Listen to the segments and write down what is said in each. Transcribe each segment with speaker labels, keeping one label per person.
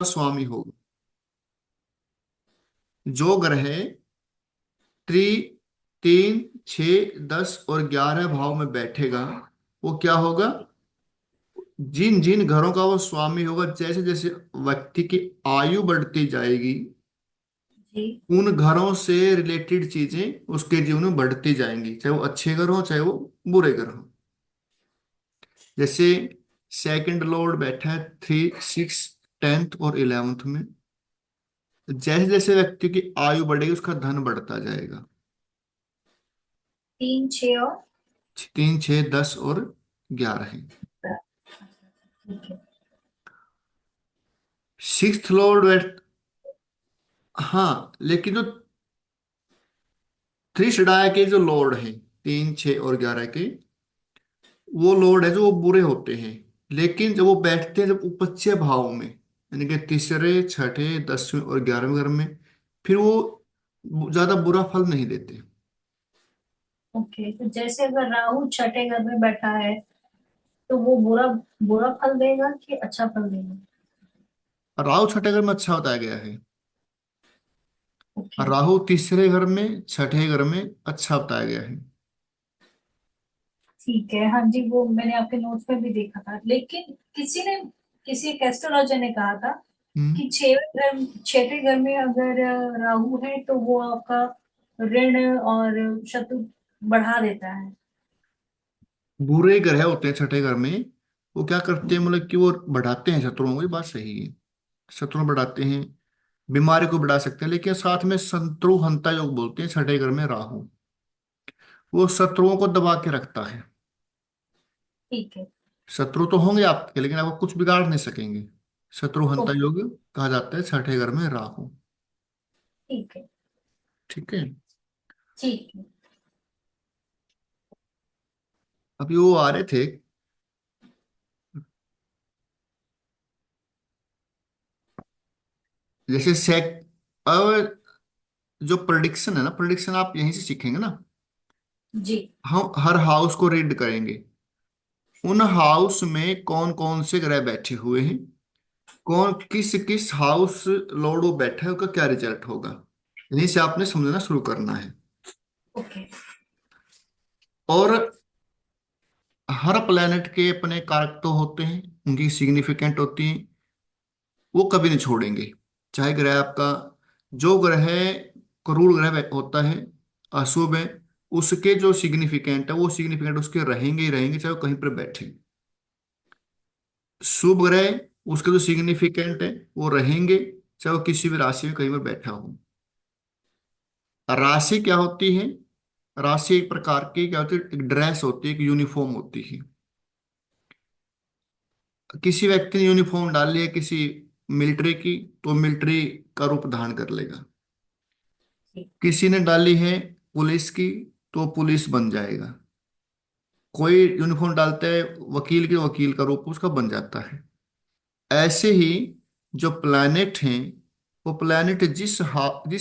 Speaker 1: स्वामी होगा। जो ग्रह त्रि तीन, 6, 10 और 11 भाव में बैठेगा वो क्या होगा? जिन जिन घरों का वो स्वामी होगा, जैसे जैसे व्यक्ति की आयु बढ़ती जाएगी
Speaker 2: जी।
Speaker 1: उन घरों से रिलेटेड चीजें उसके जीवन में बढ़ती जाएंगी, चाहे वो अच्छे घर हो चाहे वो बुरे घर हो। जैसे सेकंड लॉर्ड बैठा है 3, 6, 10th और 11th में। जैसे जैसे व्यक्ति की आयु बढ़ेगी उसका धन बढ़ता जाएगा।
Speaker 2: 3, 6 और
Speaker 1: 3, 6, 10 और 11 है।
Speaker 2: 11। ठीक है।
Speaker 1: सिक्स्थ लॉर्ड बैठ, हाँ लेकिन जो त्रिशडाया के जो लॉर्ड हैं 3, 6 और 11 के, वो लॉर्ड है जो वो बुरे होते हैं। लेकिन जब वो बैठते हैं जब उपच्य भाव में, यानी कि तीसरे, छठे, 10वें और 11वें घर में, फिर वो ज्यादा बुरा फल नहीं देते।
Speaker 2: ओके, तो जैसे अगर राहु छठे घर में बैठा है तो वो बुरा बुरा फल देगा कि अच्छा फल देगा?
Speaker 1: राहु छठे घर में अच्छा बताया गया है।
Speaker 2: ओके।
Speaker 1: राहु तीसरे घर में, छठे घर में अच्छा बताया गया है।
Speaker 2: ठीक है, हाँ जी, वो मैंने आपके नोट्स में भी देखा था, लेकिन किसी एक एस्ट्रोलॉजर ने कहा था
Speaker 1: हम्म।
Speaker 2: कि छठे घर में अगर राहु है तो वो आपका ऋण और शत्रु बढ़ा देता है।
Speaker 1: बुरे ग्रह होते हैं छठे घर में, वो क्या करते हैं मतलब कि वो बढ़ाते हैं शत्रुओं को, ये बात सही है। शत्रु बढ़ाते हैं, बीमारी को बढ़ा सकते हैं, लेकिन साथ में शत्रु हंता योग बोलते हैं छठे घर में राहु। वो शत्रुओं को दबा के रखता है।
Speaker 2: ठीक है।
Speaker 1: शत्रु तो होंगे आपके लेकिन आपको कुछ बिगाड़ नहीं सकेंगे। शत्रु हंता
Speaker 2: ओके।
Speaker 1: योग कहा जाता है छठे घर में राहु।
Speaker 2: ठीक है।
Speaker 1: ठीक है।
Speaker 2: ठीक है।
Speaker 1: अभी वो आ रहे थे, जैसे सेक, अब जो प्रोडिक्शन है ना, प्रोडिक्शन आप यहीं से सीखेंगे ना।
Speaker 2: जी।
Speaker 1: हम हर हाउस को रीड करेंगे, उन हाउस में कौन कौन से ग्रह बैठे हुए हैं, कौन किस किस हाउस लॉर्ड वो बैठा है, उसका क्या रिजल्ट होगा। यहीं से आपने समझना शुरू करना है।
Speaker 2: ओके।
Speaker 1: और हर प्लेनेट के अपने कारक तो होते हैं, उनकी सिग्निफिकेंट होती हैं, वो कभी नहीं छोड़ेंगे। चाहे ग्रह आपका, जो ग्रह क्रूर ग्रह होता है, अशुभ है, उसके जो सिग्निफिकेंट है वो सिग्निफिकेंट उसके रहेंगे ही रहेंगे, चाहे वो कहीं पर बैठे। शुभ ग्रह, उसके जो सिग्निफिकेंट है वो रहेंगे, चाहे वो किसी भी राशि में कहीं पर बैठा हो। राशि क्या होती है? राशि एक प्रकार की क्या होती है, एक ड्रेस होती है, एक यूनिफॉर्म होती है। किसी व्यक्ति ने यूनिफॉर्म डाल लिया किसी मिलिट्री की, तो मिलिट्री का रूप धारण कर लेगा।
Speaker 2: ठीक।
Speaker 1: किसी ने डाली है पुलिस की, तो पुलिस बन जाएगा। कोई यूनिफॉर्म डालता है वकील की, वकील का रूप उसका बन जाता है। ऐसे ही जो प्लैनेट हैं, वो प्लैनेट जिस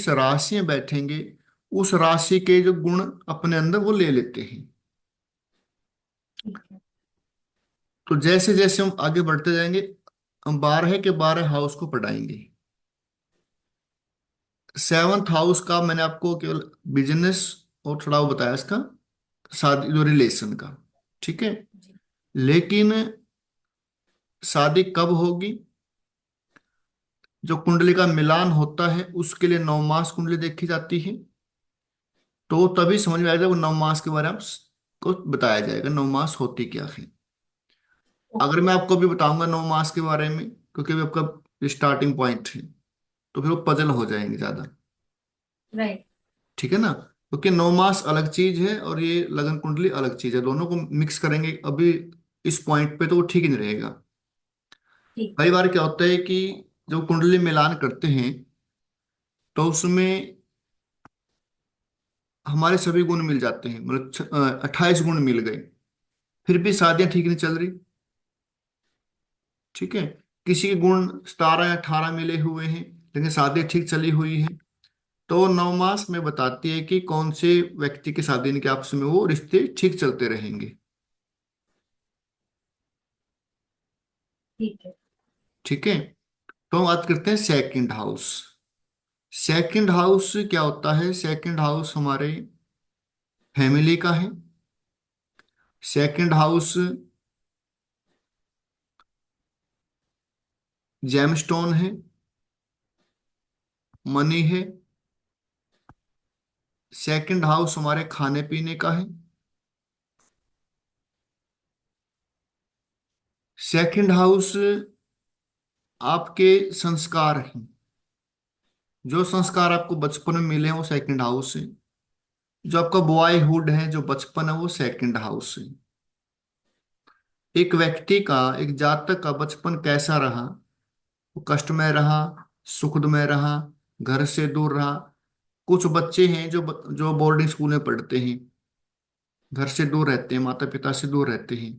Speaker 1: राशि में बैठेंगे उस राशि के जो गुण अपने अंदर वो ले लेते हैं।
Speaker 2: ठीक है।
Speaker 1: तो जैसे जैसे हम आगे बढ़ते जाएंगे, हम 12 के 12 हाउस को पढ़ाएंगे। सेवंथ हाउस का मैंने आपको केवल बिजनेस और थोड़ा वो बताया इसका, शादी जो रिलेशन का। ठीक है।
Speaker 2: जी।
Speaker 1: लेकिन शादी कब होगी? जो कुंडली का मिलान होता है उसके लिए 9 मास कुंडली देखी जाती है। तो तभी समझ में आएगा वो 9 मास के बारे में को बताया जाएगा 9 मास होती क्या है। अगर
Speaker 2: ओके।
Speaker 1: मैं आपको भी बताऊंगा 9 मास के बारे में, क्योंकि अभी आपका स्टार्टिंग पॉइंट है, तो फिर वो पजल हो जाएंगे ज्यादा।
Speaker 2: राइट।
Speaker 1: ठीक है ना? क्योंकि 9 मास अलग चीज है और ये लगन कुंडली अलग चीज है, दोनों को मिक्स करेंगे अभी इस पॉइंट पे तो वो ठीक ही नहीं रहेगा।
Speaker 2: ठीक
Speaker 1: कई
Speaker 2: है।
Speaker 1: बार क्या होता है कि जब कुंडली मिलान करते हैं तो उसमें हमारे सभी गुण मिल जाते हैं, मतलब 28 गुण मिल गए, फिर भी शादियां ठीक नहीं चल रही। ठीक है। किसी के गुण 17 या 18 मिले हुए हैं लेकिन शादी ठीक चली हुई है, तो 9 मास में बताती है कि कौन से व्यक्ति की शादी इनके आपस में वो रिश्ते ठीक चलते रहेंगे।
Speaker 2: ठीक है।
Speaker 1: ठीक है। तो हम बात करते हैं सेकंड हाउस। सेकंड हाउस क्या होता है? सेकंड हाउस हमारे फैमिली का है। सेकंड हाउस जेमस्टोन है, मनी है। सेकंड हाउस हमारे खाने पीने का है। सेकंड हाउस आपके संस्कार हैं। जो संस्कार आपको बचपन में मिले हैं वो सेकंड हाउस है। जो आपका बॉयहुड है, जो बचपन है, वो सेकंड हाउस है। एक व्यक्ति का, एक जातक का बचपन कैसा रहा, वो कष्टमय रहा, सुखमय रहा, घर से दूर रहा। कुछ बच्चे हैं जो बोर्डिंग स्कूल में पढ़ते हैं, घर से दूर रहते हैं, माता पिता से दूर रहते हैं।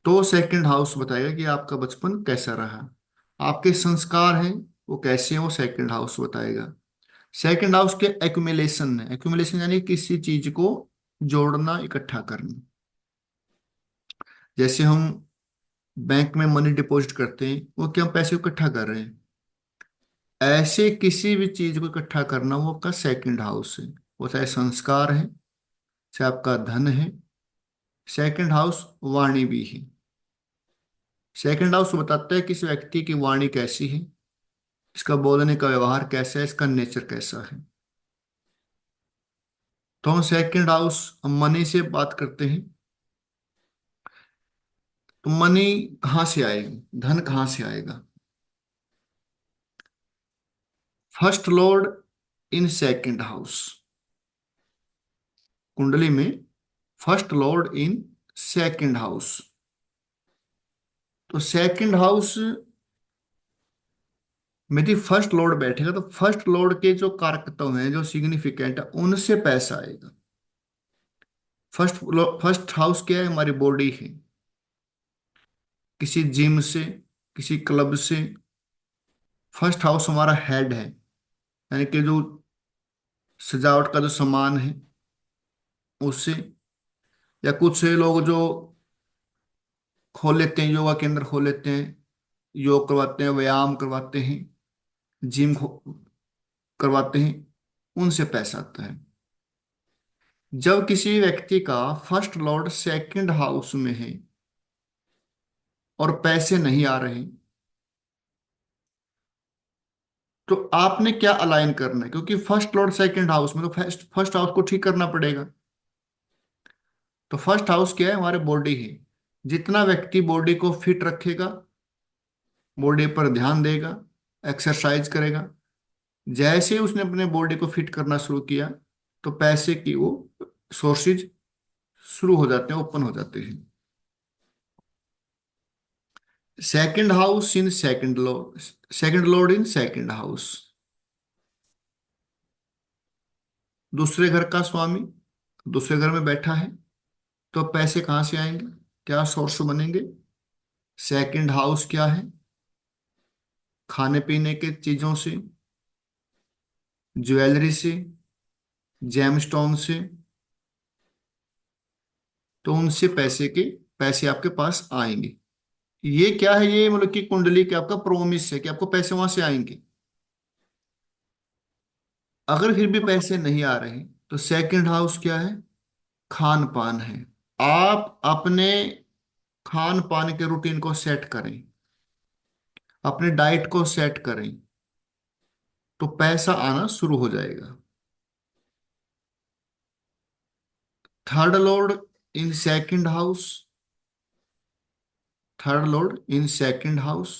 Speaker 1: तो सेकंड हाउस बताएगा कि आपका बचपन कैसा रहा। आपके संस्कार हैं वो कैसे हैं, वो सेकंड हाउस बताएगा। सेकंड हाउस के एक्यूमुलेशन है। एक्यूमुलेशन यानी किसी चीज को जोड़ना, इकट्ठा करना। जैसे हम बैंक में मनी डिपॉजिट करते हैं, वो क्या हम पैसे को इकट्ठा कर रहे हैं? ऐसे किसी भी चीज को इकट्ठा करना वो आपका सेकंड हाउस है। वो चाहे संस्कार है, चाहे आपका धन है। सेकंड हाउस वाणी भी है। सेकंड हाउस बताता है कि इस व्यक्ति की वाणी कैसी है, इसका बोलने का व्यवहार कैसा है, इसका नेचर कैसा है। तो हम सेकंड हाउस मनी से बात करते हैं। तो मनी कहाँ से आएगी, धन कहाँ से आएगा? First Lord in second house, कुंडली में first Lord in second house. तो सेकंड हाउस में यदि फर्स्ट लॉर्ड बैठेगा तो फर्स्ट लॉर्ड के जो कारकत्व हैं, जो सिग्निफिकेंट है, उनसे पैसा आएगा। फर्स्ट फर्स्ट हाउस क्या है? हमारी बॉडी है। किसी जिम से, किसी क्लब से। फर्स्ट हाउस हमारा हेड है, यानी कि जो सजावट का जो सामान है उससे। या कुछ से लोग जो खोल लेते हैं, योगा केंद्र खोल लेते हैं, योग करवाते हैं, व्यायाम करवाते हैं, जिम करवाते हैं, उनसे पैसा आता है। जब किसी व्यक्ति का फर्स्ट लॉर्ड सेकंड हाउस में है और पैसे नहीं आ रहे, तो आपने क्या अलाइन करना है? क्योंकि फर्स्ट लॉर्ड सेकंड हाउस में, तो फर्स्ट फर्स्ट हाउस को ठीक करना पड़ेगा। तो फर्स्ट हाउस क्या है? हमारे बॉडी है। जितना व्यक्ति बॉडी को फिट रखेगा, बॉडी पर ध्यान देगा, एक्सरसाइज करेगा, जैसे ही उसने अपने बॉडी को फिट करना शुरू किया, तो पैसे की वो सोर्सेज शुरू हो जाते हैं, ओपन हो जाते हैं। Second house in second Lord, second Lord in second house, दूसरे घर का स्वामी दूसरे घर में बैठा है, तो पैसे कहाँ से आएंगे? क्या सोर्स बनेंगे? सेकंड हाउस क्या है? खाने पीने के चीजों से, ज्वेलरी से, जेमस्टोन से। तो उनसे पैसे आपके पास आएंगे। ये क्या है? ये मतलब कि कुंडली के आपका प्रोमिस है कि आपको पैसे वहां से आएंगे। अगर फिर भी पैसे नहीं आ रहे, तो सेकंड हाउस क्या है? खान पान है। आप अपने खान पान के रूटीन को सेट करें, अपने डाइट को सेट करें, तो पैसा आना शुरू हो जाएगा। Third Lord in second house, third Lord in second house.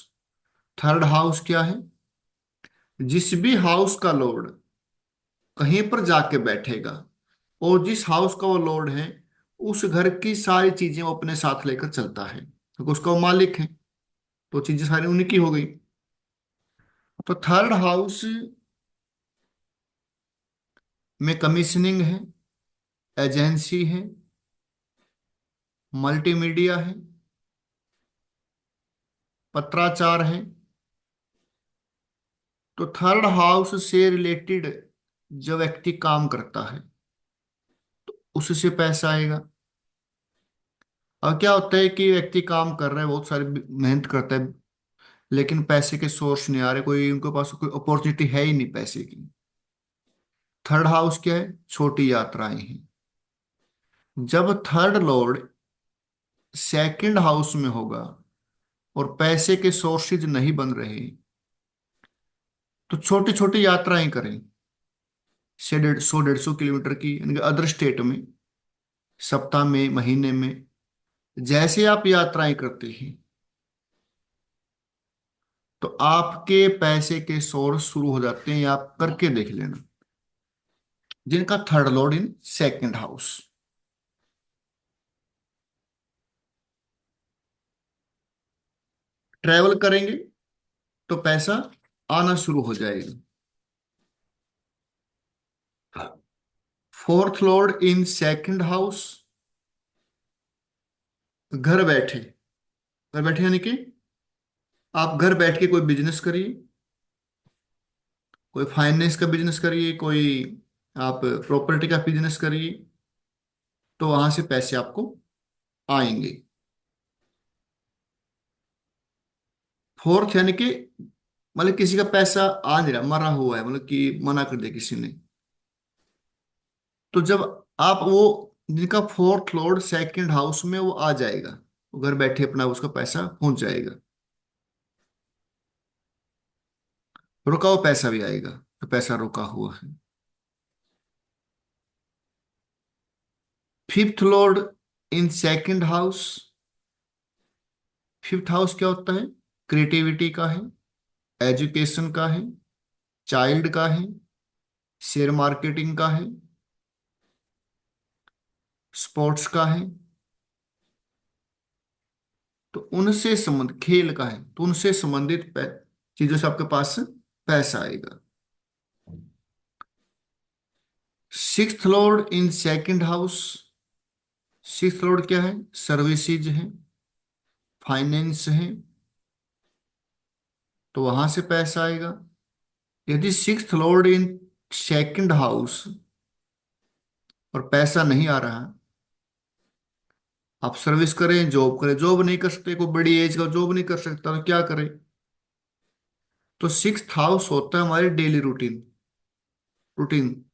Speaker 1: Third house क्या है? जिस भी हाउस का लॉर्ड कहीं पर जाके बैठेगा, और जिस हाउस का वो लॉर्ड है, उस घर की सारी चीजें वो अपने साथ लेकर चलता है, क्योंकि उसका वो मालिक है। तो चीजें सारी उन्हीं की हो गई। तो थर्ड हाउस में कमीशनिंग है, एजेंसी है, मल्टीमीडिया है, पत्राचार है। तो थर्ड हाउस से रिलेटेड जो व्यक्ति काम करता है, उससे पैसा आएगा। अब क्या होता है कि व्यक्ति काम कर रहा है, बहुत सारी मेहनत करता है, लेकिन पैसे के सोर्स नहीं आ रहे, कोई उनके पास कोई अपॉर्चुनिटी है ही नहीं पैसे की। थर्ड हाउस क्या है? छोटी यात्राएं हैं। जब थर्ड लॉर्ड सेकंड हाउस में होगा और पैसे के सोर्सेज नहीं बन रहे, तो छोटी छोटी यात्राएं करें, से 150 150 किलोमीटर की, यानी कि अदर स्टेट में, सप्ताह में, महीने में। जैसे आप यात्राएं करते हैं, तो आपके पैसे के सोर्स शुरू हो जाते हैं। ये आप करके देख लेना, जिनका third Lord in second house. Travel करेंगे तो पैसा आना शुरू हो जाएगा। Fourth Lord in second house, घर बैठे। घर बैठे यानी कि आप घर बैठ के कोई बिजनेस करिए, कोई फाइनेंस का बिजनेस करिए, कोई आप प्रॉपर्टी का बिजनेस करिए, तो वहां से पैसे आपको आएंगे। फोर्थ यानी कि मतलब किसी का पैसा आ नहीं रहा, मरा हुआ है, मतलब कि मना कर दिया किसी ने, तो जब आप वो, जिनका फोर्थ लॉर्ड सेकंड हाउस में, वो आ जाएगा, वो घर बैठे अपना उसका पैसा पहुंच जाएगा। रुका हुआ पैसा भी आएगा, तो पैसा रुका हुआ है। Fifth Lord in second house. Fifth house क्या होता है? क्रिएटिविटी का है, एजुकेशन का है, चाइल्ड का है, शेयर मार्केटिंग का है, स्पोर्ट्स का है। तो उनसे संबंध, खेल का है, तो उनसे संबंधित चीजों से आपके पास पैसा आएगा। Sixth Lord in second house. Sixth Lord क्या है? सर्विसेज है, फाइनेंस है, तो वहां से पैसा आएगा। यदि sixth Lord in second house और पैसा नहीं आ रहा, आप सर्विस करें, जॉब करें, जॉब नहीं कर सकते, कोई बड़ी एज का जॉब नहीं कर सकता, तो क्या करें? तो सिक्स्थ हाउस होता है हमारी डेली रूटीन। रूटीन,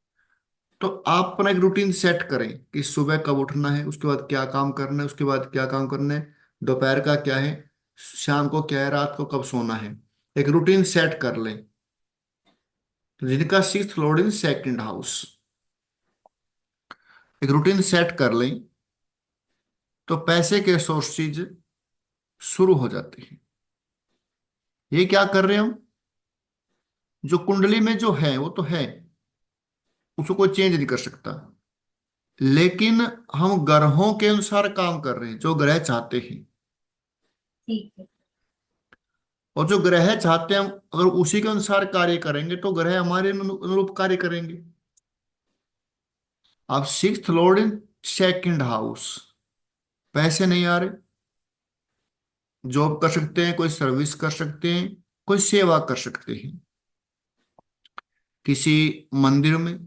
Speaker 1: तो आप अपना एक रूटीन सेट करें कि सुबह कब उठना है, उसके बाद क्या काम करना है, उसके बाद क्या काम करना है, दोपहर का क्या है, शाम को क्या है, रात को कब सोना है। एक रूटीन सेट कर लें। तो जिनका sixth Lord in second house, एक रूटीन सेट कर लें, तो पैसे के सोर्सेज शुरू हो जाते हैं। ये क्या कर रहे हैं हम? जो कुंडली में जो है वो तो है, उसको कोई चेंज नहीं कर सकता, लेकिन हम ग्रहों के अनुसार काम कर रहे हैं, जो ग्रह चाहते हैं।
Speaker 2: ठीक है।
Speaker 1: और जो ग्रह चाहते हैं, हम अगर उसी के अनुसार कार्य करेंगे, तो ग्रह हमारे अनुरूप कार्य करेंगे। आप sixth Lord in second house, पैसे नहीं आ रहे, जॉब कर सकते हैं, कोई सर्विस कर सकते हैं, कोई सेवा कर सकते हैं, किसी मंदिर में,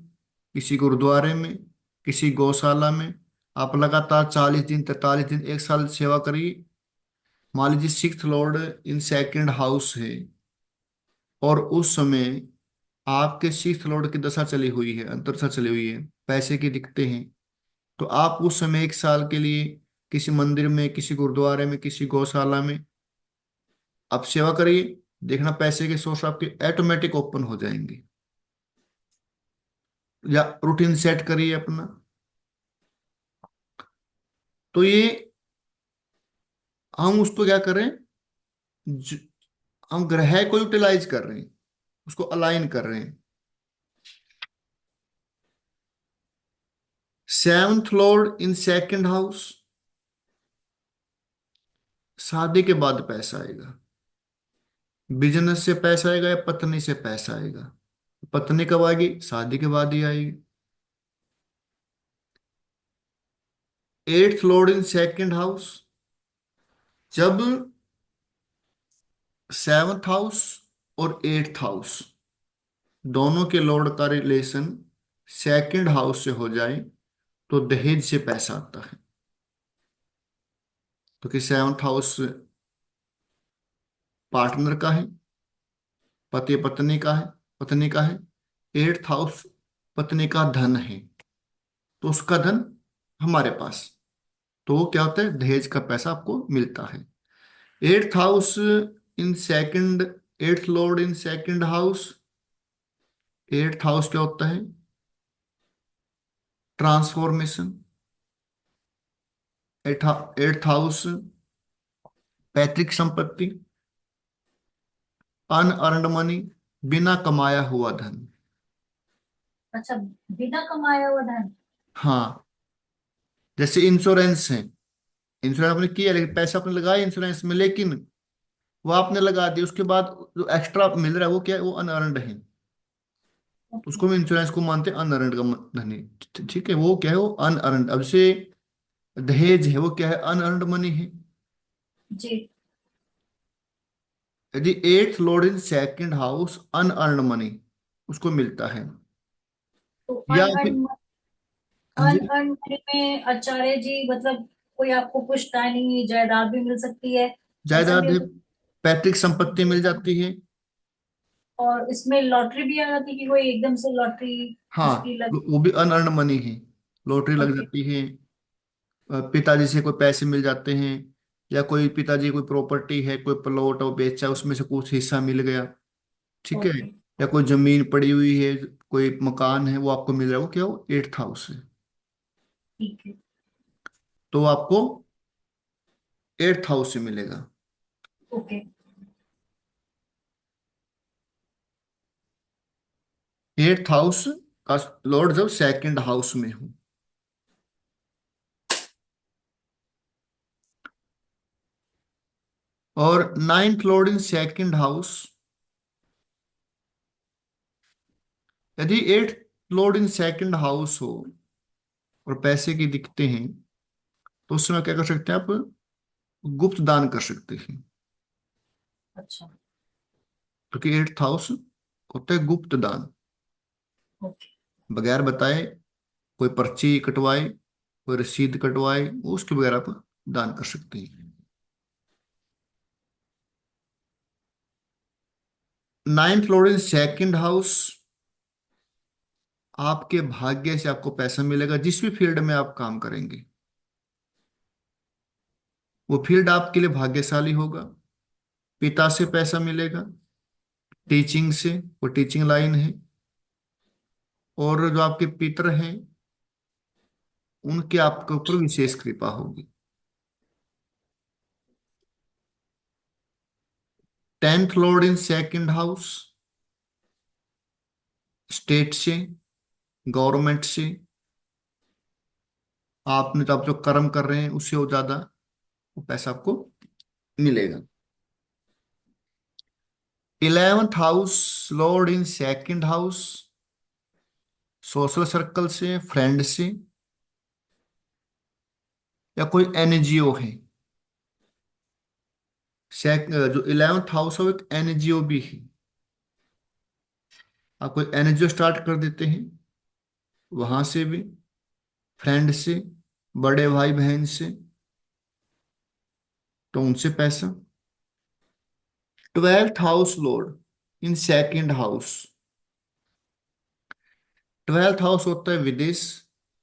Speaker 1: किसी गुरुद्वारे में, किसी गौशाला में। आप लगातार 40 दिन, 43 दिन, एक साल सेवा करिए। मान लीजिए sixth Lord in second house है, और उस समय आपके सिक्स्थ लॉर्ड की दशा चली हुई है, अंतर्दशा चली हुई है, पैसे की दिक्कतें हैं, तो आप उस समय एक साल के लिए किसी मंदिर में, किसी गुरुद्वारे में, किसी गौशाला में आप सेवा करिए। देखना पैसे के सोर्स आपके ऑटोमेटिक ओपन हो जाएंगे। या रूटीन सेट करिए अपना। तो ये हम उसको क्या करें, ज- हम ग्रह को यूटिलाइज कर रहे हैं, उसको अलाइन कर रहे हैं। Seventh Lord in second house, शादी के बाद पैसा आएगा। बिजनेस से पैसा आएगा या पत्नी से पैसा आएगा? पत्नी कब आएगी? शादी के बाद ही आएगी। Eighth lord in second house, जब सेवंथ हाउस और एट्थ हाउस दोनों के लॉर्ड का रिलेशन सेकंड हाउस से हो जाए, तो दहेज से पैसा आता है। तो कि सेवंथ हाउस पार्टनर का है, पति पत्नी का है, पत्नी का है। एट्थ हाउस पत्नी का धन है, तो उसका धन हमारे पास, तो वो क्या होता है, दहेज का पैसा आपको मिलता है। Eighth house in second, eighth lord in second house. Eighth house क्या होता है, ट्रांसफॉर्मेशन। एट्थ हाउस पैतृक संपत्ति, अनअर्न्ड मनी, बिना कमाया हुआ धन।
Speaker 2: अच्छा, बिना कमाया हुआ धन।
Speaker 1: हाँ, जैसे इंश्योरेंस है, इंश्योरेंस आपने किया लेकिन पैसा आपने लगाया इंश्योरेंस में, लेकिन वो आपने लगा दिया, उसके बाद जो एक्स्ट्रा मिल रहा है वो क्या है, वो अनअर्न्ड है। तो
Speaker 2: ओके।
Speaker 1: उसको हम इंश्योरेंस को मानते हैं अनअर्न्ड का धन है। ठीक है, वो क्या है, वो अनअर्न्ड। अब से दहेज है वो क्या है, अनअर्न्ड मनी है।
Speaker 2: जी।
Speaker 1: यदि eighth lord in second house, unearned money उसको मिलता है।
Speaker 2: तो
Speaker 1: या फिर, हाँ जी,
Speaker 2: अनअर्न मनी में आचार्य जी मतलब कोई आपको पुश्तैनी जायदाद भी मिल सकती है, ऐसा भी
Speaker 1: जायदाद
Speaker 2: हो
Speaker 1: है,
Speaker 2: सकता
Speaker 1: पैतृक संपत्ति मिल जाती है।
Speaker 2: है। और इसमें लॉटरी भी आ जाती है कि कोई एकदम से लॉटरी
Speaker 1: हाँ,
Speaker 2: उसकी लग।
Speaker 1: वो भी अनअर्न्ड मनी है, लॉटरी लग
Speaker 2: ओके।
Speaker 1: जाती है। पिताजी से कोई पैसे मिल जाते हैं, या कोई पिताजी कोई प्रॉपर्टी है, कोई प्लॉट और बेचा, उसमें से कुछ हिस्सा मिल गया। ठीक है,
Speaker 2: ओके।
Speaker 1: या कोई जमीन पड़ी हुई है, कोई मकान है वो आपको मिल रहा है, वो क्या, वो एट्थ हाउस है।
Speaker 2: ठीक है।
Speaker 1: तो आपको एट्थ हाउस से मिलेगा।
Speaker 2: ओके।
Speaker 1: एट्थ हाउस का लॉर्ड जब सेकंड हाउस में हो, और ninth lord in second house, यदि eighth lord in second house हो और पैसे की दिखते हैं, तो उस समय क्या कर सकते हैं आप, गुप्त दान कर सकते हैं।
Speaker 2: अच्छा।
Speaker 1: क्योंकि एट्थ हाउस होता है गुप्त दान,
Speaker 2: ओके।
Speaker 1: बगैर बताए, कोई पर्ची कटवाए, कोई रसीद कटवाए, वो उसके बगैर आप दान कर सकते हैं। Ninth lord in second house, आपके भाग्य से आपको पैसा मिलेगा जिस भी फील्ड में आप काम करेंगे, वो फील्ड आपके लिए भाग्यशाली होगा। पिता से पैसा मिलेगा, टीचिंग से, वो टीचिंग लाइन है। और जो आपके पितर हैं, उनके आपके ऊपर विशेष कृपा होगी। Tenth Lord in second house, state से, गवर्नमेंट से, आपने तो आप जो कर्म कर रहे हैं उससे वो ज्यादा वो पैसा आपको मिलेगा। Eleventh house Lord in second house, social circle से, फ्रेंड से, या कोई एनजीओ है। जो इलेवेंथ हाउस है वो एक एनजीओ भी है। आप कोई एनजीओ स्टार्ट कर देते हैं, वहां से भी, फ्रेंड से, बड़े भाई बहन से, तो उनसे पैसा। Twelfth house Lord in second house, twelfth house होता है विदेश।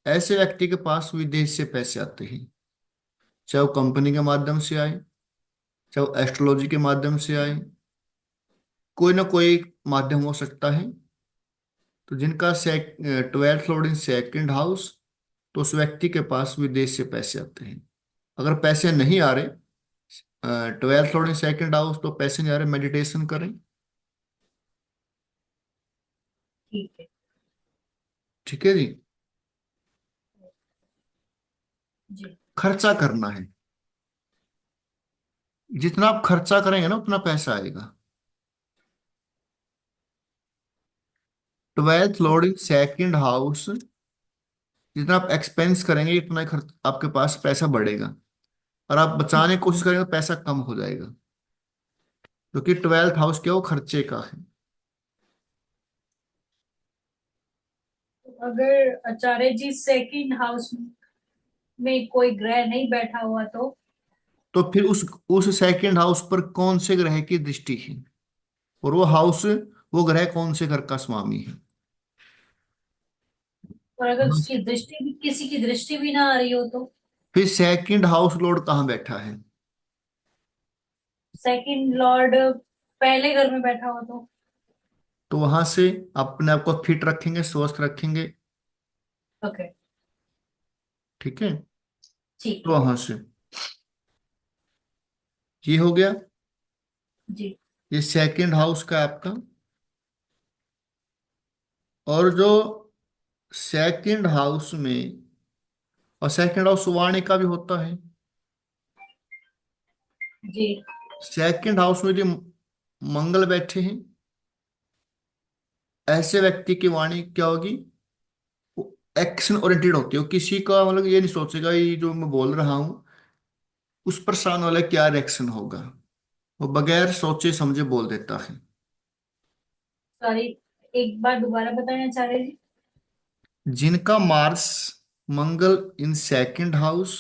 Speaker 1: ऐसे व्यक्ति के पास विदेश से पैसे आते हैं, चाहे वो कंपनी के माध्यम से आए, चाहे वो एस्ट्रोलॉजी के माध्यम से आए, कोई ना कोई माध्यम हो सकता है। तो जिनका twelfth Lord in second house, तो उस व्यक्ति के पास विदेश से पैसे आते हैं। अगर पैसे नहीं आ रहे, twelfth Lord in second house, तो पैसे नहीं आ रहे, मेडिटेशन करें।
Speaker 2: ठीक है।
Speaker 1: ठीक है जी।
Speaker 2: जी।
Speaker 1: खर्चा करना है, जितना आप खर्चा करेंगे ना उतना पैसा आएगा। ट्वेल्थ
Speaker 2: ओ-
Speaker 1: लॉर्ड इन सेकंड हाउस, जितना आप एक्सपेंस करेंगे इतना ही खर्च आपके पास पैसा बढ़ेगा, और आप बचाने की कोशिश करेंगे तो पैसा कम हो जाएगा। क्योंकि ट्वेल्थ हाउस क्या, वो खर्चे का है।
Speaker 2: अगर आचार्य जी सेकंड हाउस में कोई ग्रह नहीं बैठा हुआ तो
Speaker 1: तो फिर उस सेकंड हाउस पर कौन से ग्रह की दृष्टि है, और वो हाउस, वो ग्रह कौन से घर का स्वामी है।
Speaker 2: और अगर उसकी दृष्टि भी, किसी की दृष्टि भी ना आ रही हो तो?
Speaker 1: फिर सेकंड हाउस लॉर्ड कहाँ बैठा है।
Speaker 2: सेकंड लॉर्ड पहले घर में बैठा हो तो?
Speaker 1: तो वहां से अपने आप को फिट रखेंगे, स्वस्थ रखेंगे।
Speaker 2: ओके।
Speaker 1: ठीक है।
Speaker 2: ठीक
Speaker 1: तो
Speaker 2: है।
Speaker 1: वहां से ये हो गया।
Speaker 2: जी।
Speaker 1: ये सेकंड हाउस का है आपका। और जो सेकंड हाउस में, और सेकंड हाउस वाणी का भी होता है।
Speaker 2: जी।
Speaker 1: सेकंड हाउस में जो मंगल बैठे हैं, ऐसे व्यक्ति की वाणी क्या होगी, वो एक्शन ओरिएंटेड होती है। वो किसी का मतलब ये नहीं सोचेगा ये जो मैं बोल रहा हूँ उस पर सामने वाला क्या रिएक्शन होगा, वो बगैर सोचे समझे बोल देता है।
Speaker 2: सॉरी, एक बार दोबारा बताना चाह रहे जी?
Speaker 1: जिनका मार्स मंगल इन सेकंड हाउस,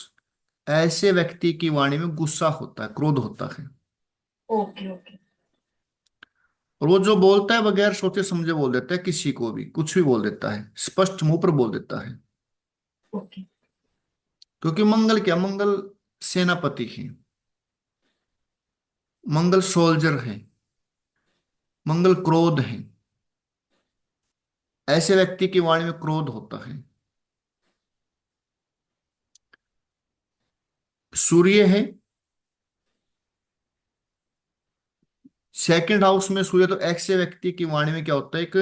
Speaker 1: ऐसे व्यक्ति की वाणी में गुस्सा होता है, क्रोध होता है।
Speaker 2: Okay okay.
Speaker 1: और वो जो बोलता है बगैर सोचे समझे बोल देता है, किसी को भी कुछ भी बोल देता है, स्पष्ट मुंह पर बोल देता है।
Speaker 2: ओके।
Speaker 1: क्योंकि मंगल क्या, मंगल सेनापति है, मंगल सोल्जर है, मंगल क्रोध है। ऐसे व्यक्ति की वाणी में क्रोध होता है। सूर्य है सेकंड हाउस में, सूर्य तो ऐसे व्यक्ति की वाणी में क्या होता है, एक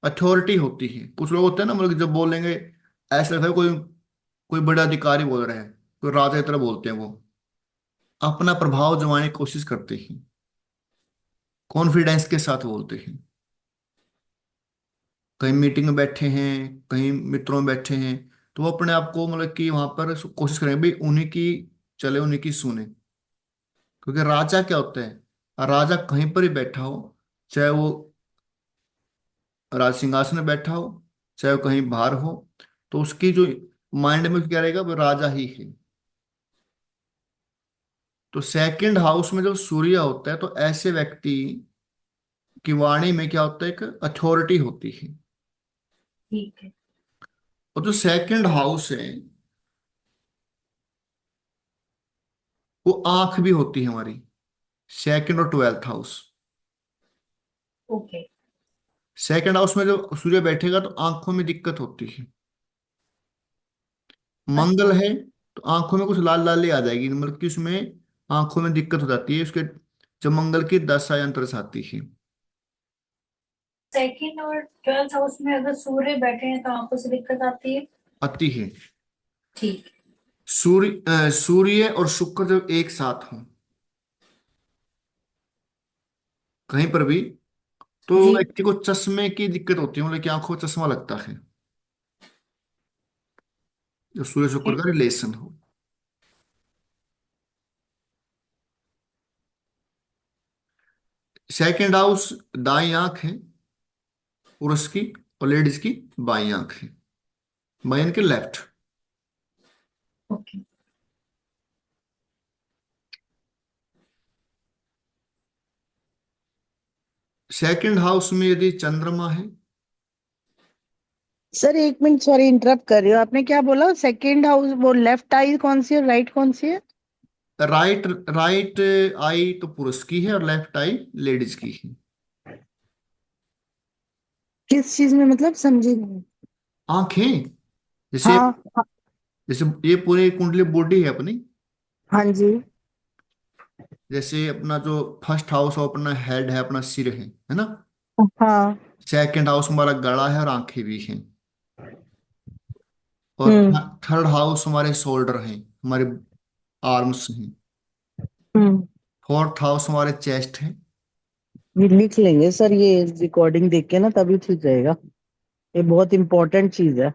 Speaker 1: अथॉरिटी होती है। कुछ लोग होते हैं ना, मतलब जब बोलेंगे ऐसा लगता है कोई कोई बड़ा अधिकारी बोल रहे हैं, कोई राजा की तरह बोलते हैं। वो अपना प्रभाव जमाने की कोशिश करते हैं, कॉन्फिडेंस के साथ बोलते हैं। कहीं मीटिंग में बैठे हैं, कहीं मित्रों में बैठे हैं, तो वो अपने आप को मतलब कि वहां पर कोशिश करेंगे भाई उन्हीं की चले, उन्हीं की सुने। क्योंकि राजा क्या होता है, राजा कहीं पर ही बैठा हो, चाहे वो राज सिंहासन में बैठा हो, चाहे वो कहीं बाहर हो, तो उसकी जो माइंड में क्या रहेगा, वो राजा ही है। तो सेकंड हाउस में जब सूर्य होता है तो ऐसे व्यक्ति की वाणी में क्या होता है, एक अथॉरिटी होती है।
Speaker 2: ठीक है।
Speaker 1: और जो सेकंड हाउस है वो आंख भी होती है हमारी, सेकंड और twelfth house.
Speaker 2: Okay.
Speaker 1: Second house में जब सूर्य बैठेगा तो आंखों में दिक्कत होती है। मंगल
Speaker 2: अच्छा।
Speaker 1: है तो आंखों में कुछ लाल लाली आ जाएगी, मतलब कि उसमें आंखों में दिक्कत हो जाती है उसके, जब मंगल की दशा या अंतरदशा आती है।
Speaker 2: सेकंड और ट्वेल्थ हाउस में अगर सूर्य बैठे हैं तो आंखों से दिक्कत आती है?
Speaker 1: आती है।
Speaker 2: ठीक।
Speaker 1: सूर्य और शुक्र जब एक साथ हों कहीं पर भी, तो
Speaker 2: जी।
Speaker 1: व्यक्ति को चश्मे की दिक्कत होती है, मतलब कि आंखों को चश्मा लगता है, जो सूर्य शुक्र
Speaker 2: ठीक।
Speaker 1: का रिलेशन हो। सेकंड हाउस दाई आंख है पुरुष की, और लेडीज की बाई आंख है, बाई यानी कि लेफ्ट।
Speaker 2: ओके।
Speaker 1: सेकंड हाउस में यदि चंद्रमा है,
Speaker 3: सर एक मिनट, सॉरी इंटरप्ट कर रही हो, आपने क्या बोला? सेकंड हाउस, वो लेफ्ट आई कौन सी है, राइट कौन सी है?
Speaker 1: राइट राइट आई तो पुरुष की है और लेफ्ट आई लेडीज की है।
Speaker 3: किस चीज में, मतलब समझी नहीं।
Speaker 1: आंखें, जैसे
Speaker 3: हाँ
Speaker 1: जैसे ये पूरी कुंडली बॉडी है अपनी।
Speaker 3: हाँ जी।
Speaker 1: जैसे अपना जो फर्स्ट हाउस है अपना हेड है, अपना सिर है ना।
Speaker 3: हाँ।
Speaker 1: सेकंड हाउस हमारा गला है और आंखें भी हैं। और
Speaker 3: हम्म।
Speaker 1: थर्ड हाउस हमारे शोल्डर हैं, हमारे आर्म्स हैं।
Speaker 3: हम्म।
Speaker 1: फोर्थ हाउस हमारे चेस्ट है।
Speaker 3: ये लिख लेंगे सर, ये रिकॉर्डिंग देख के ना, तभी ठीक रहेगा। ये बहुत इंपॉर्टेंट चीज है।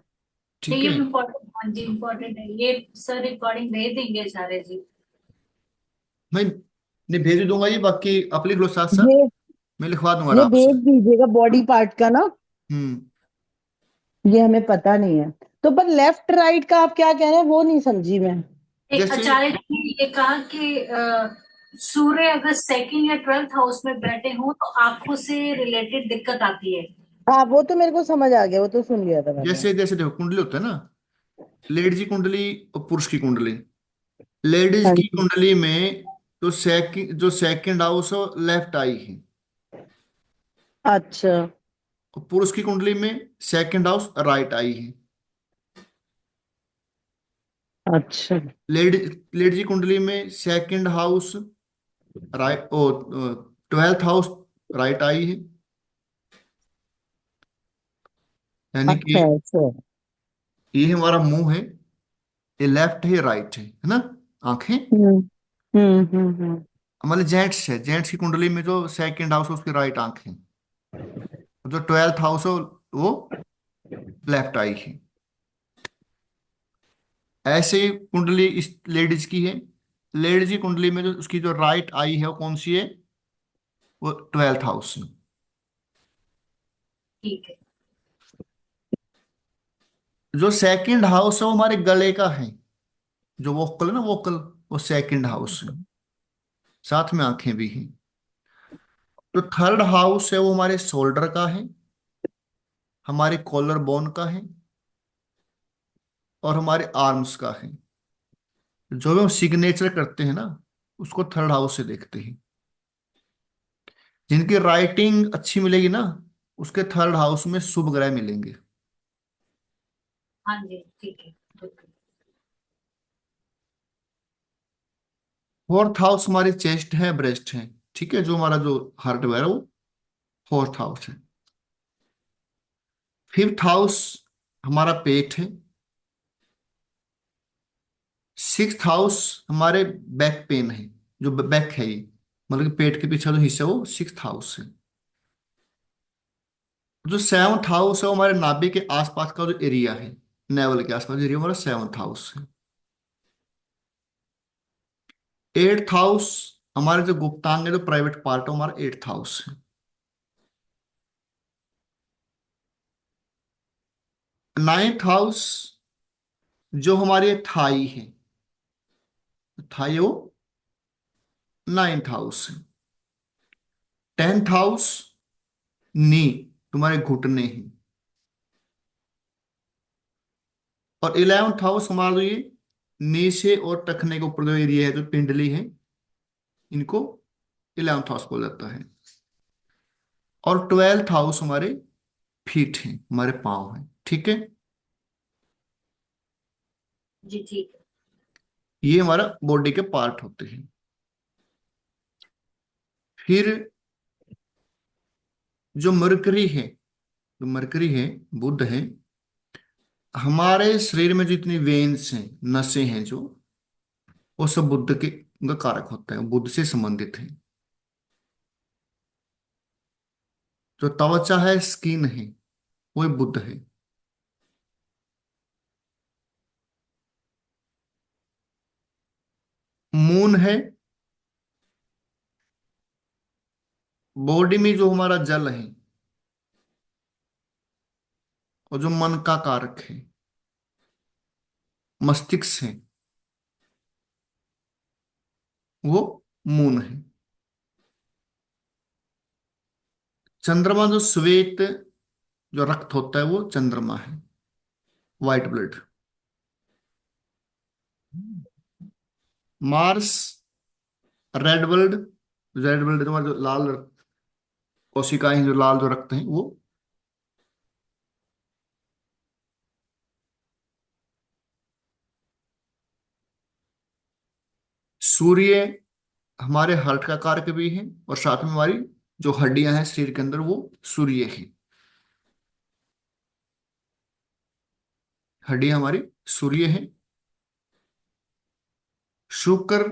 Speaker 1: ठीक
Speaker 2: ये
Speaker 1: है।
Speaker 2: इम्पोर्टेंट, हाँ जी इम्पोर्टेंट है ये। सर रिकॉर्डिंग भेज देंगे सारे जी?
Speaker 1: मैं नहीं भेज दूंगा ये, बाकी आप लिख लो साथ साथ,
Speaker 3: ये
Speaker 1: मैं लिखवा दूंगा
Speaker 3: ये
Speaker 1: आराम से।
Speaker 3: भेज दीजिएगा बॉडी पार्ट का ना।
Speaker 1: हम्म।
Speaker 3: ये हमें पता नहीं है। तो पर लेफ्ट राइट का आप क्या कह रहे हैं, वो नहीं समझी मैं।
Speaker 2: एक
Speaker 1: जैसे
Speaker 2: आचार्य जी ने ये कहा कि सूर्य अगर सेकंड या 12th हाउस में बैठे हों तो आंखों से रिलेटेड दिक्कत आती है।
Speaker 3: हाँ वो तो मेरे को समझ आ गया, वो तो सुन लिया था मैंने।
Speaker 1: जैसे जैसे देखो कुंडली होता है ना, लेडीज की कुंडली और पुरुष की कुंडली। लेडीज
Speaker 3: हाँ
Speaker 1: की
Speaker 3: जी।
Speaker 1: कुंडली में जो सेकंड हाउस है लेफ्ट आई है,
Speaker 3: अच्छा।
Speaker 1: और पुरुष की कुंडली में सेकंड हाउस राइट आई है।
Speaker 3: अच्छा।
Speaker 1: लेडीज लेडीज की कुंडली में सेकंड हाउस राइट, ओ 12th हाउस राइट आई है। यानी कि
Speaker 3: अच्छा अच्छा।
Speaker 1: ये हमारा मुंह है, ये लेफ्ट है, ये राइट है ना, आंखें।
Speaker 3: हम्म हम्म।
Speaker 1: हमारे जेंट्स है, जेंट्स की कुंडली में जो सेकंड हाउस है उसकी राइट आंख है, और जो 12th हाउस है वो लेफ्ट आई है। ऐसे ही कुंडली इस लेडीज की है। लेडीज की कुंडली में जो उसकी जो राइट आई है वो कौन सी है, वो 12th हाउस है।
Speaker 2: ठीक है।
Speaker 1: जो सेकंड हाउस है वो हमारे गले का है, जो वोकल है ना, वोकल, वो सेकंड हाउस है। साथ में आंखें भी हैं। जो थर्ड हाउस है वो हमारे शोल्डर का है, हमारे कॉलर बोन का है, और हमारे आर्म्स का है। जो भी हम सिग्नेचर करते हैं ना, उसको थर्ड हाउस से देखते हैं। जिनकी राइटिंग अच्छी मिलेगी ना, उसके थर्ड हाउस में शुभ ग्रह मिलेंगे।
Speaker 2: हाँ जी ठीक है, बिल्कुल।
Speaker 1: फोर्थ हाउस हमारी चेस्ट है, ब्रेस्ट है। ठीक है, जो हमारा जो हार्ट है वो फोर्थ हाउस है। फिफ्थ हाउस हमारा पेट है। सिक्स्थ हाउस हमारे बैक पेन है, जो बैक है ये, मतलब कि पेट के पीछे जो हिस्सा है वो सिक्स्थ हाउस है। जो सेवंथ हाउस है वो हमारे नाभि के आसपास का जो एरिया है, नेवल के आसपास एरिया, हमारा सेवंथ हाउस है। एट्थ हाउस हमारे जो गुप्तांग है, जो प्राइवेट पार्ट है, हमारा एट्थ हाउस है। नाइन्थ हाउस जो हमारी थाई है, थाई है वो नाइन्थ हाउस है। टेंथ हाउस नी, तुम्हारे घुटने हैं। और इलेवेंथ हाउस हमारा जो ये नी से और टखने के ऊपर जो एरिया है, जो पिंडली है, इनको इलेवेंथ हाउस बोला जाता है। और ट्वेल्थ हाउस हमारे फीट हैं, हमारे पाँव हैं। ठीक है,
Speaker 2: जी ठीक है।
Speaker 1: ये हमारा बॉडी के पार्ट होते हैं। फिर जो मरकरी है, जो मरकरी है, बुध है, हमारे शरीर में जितनी वेन्स हैं, नसें हैं, जो वो सब बुध के उनका कारक होता है, बुध से संबंधित है। जो त्वचा है, स्किन है, वो बुध है। मून है, बॉडी में जो हमारा जल है, और जो मन का कारक है, मस्तिष्क है, वो मून है। चंद्रमा जो श्वेत, जो रक्त होता है, वो चंद्रमा है, white blood. Mars red blood, red blood तुम्हारा जो लाल कोशिकाएं हैं, जो लाल जो रक्त हैं, वो। सूर्य हमारे हार्ट का कारक भी है, और साथ में हमारी जो हड्डियां हैं शरीर के अंदर, वो सूर्य है। हड्डियां हमारी सूर्य है। शुक्र,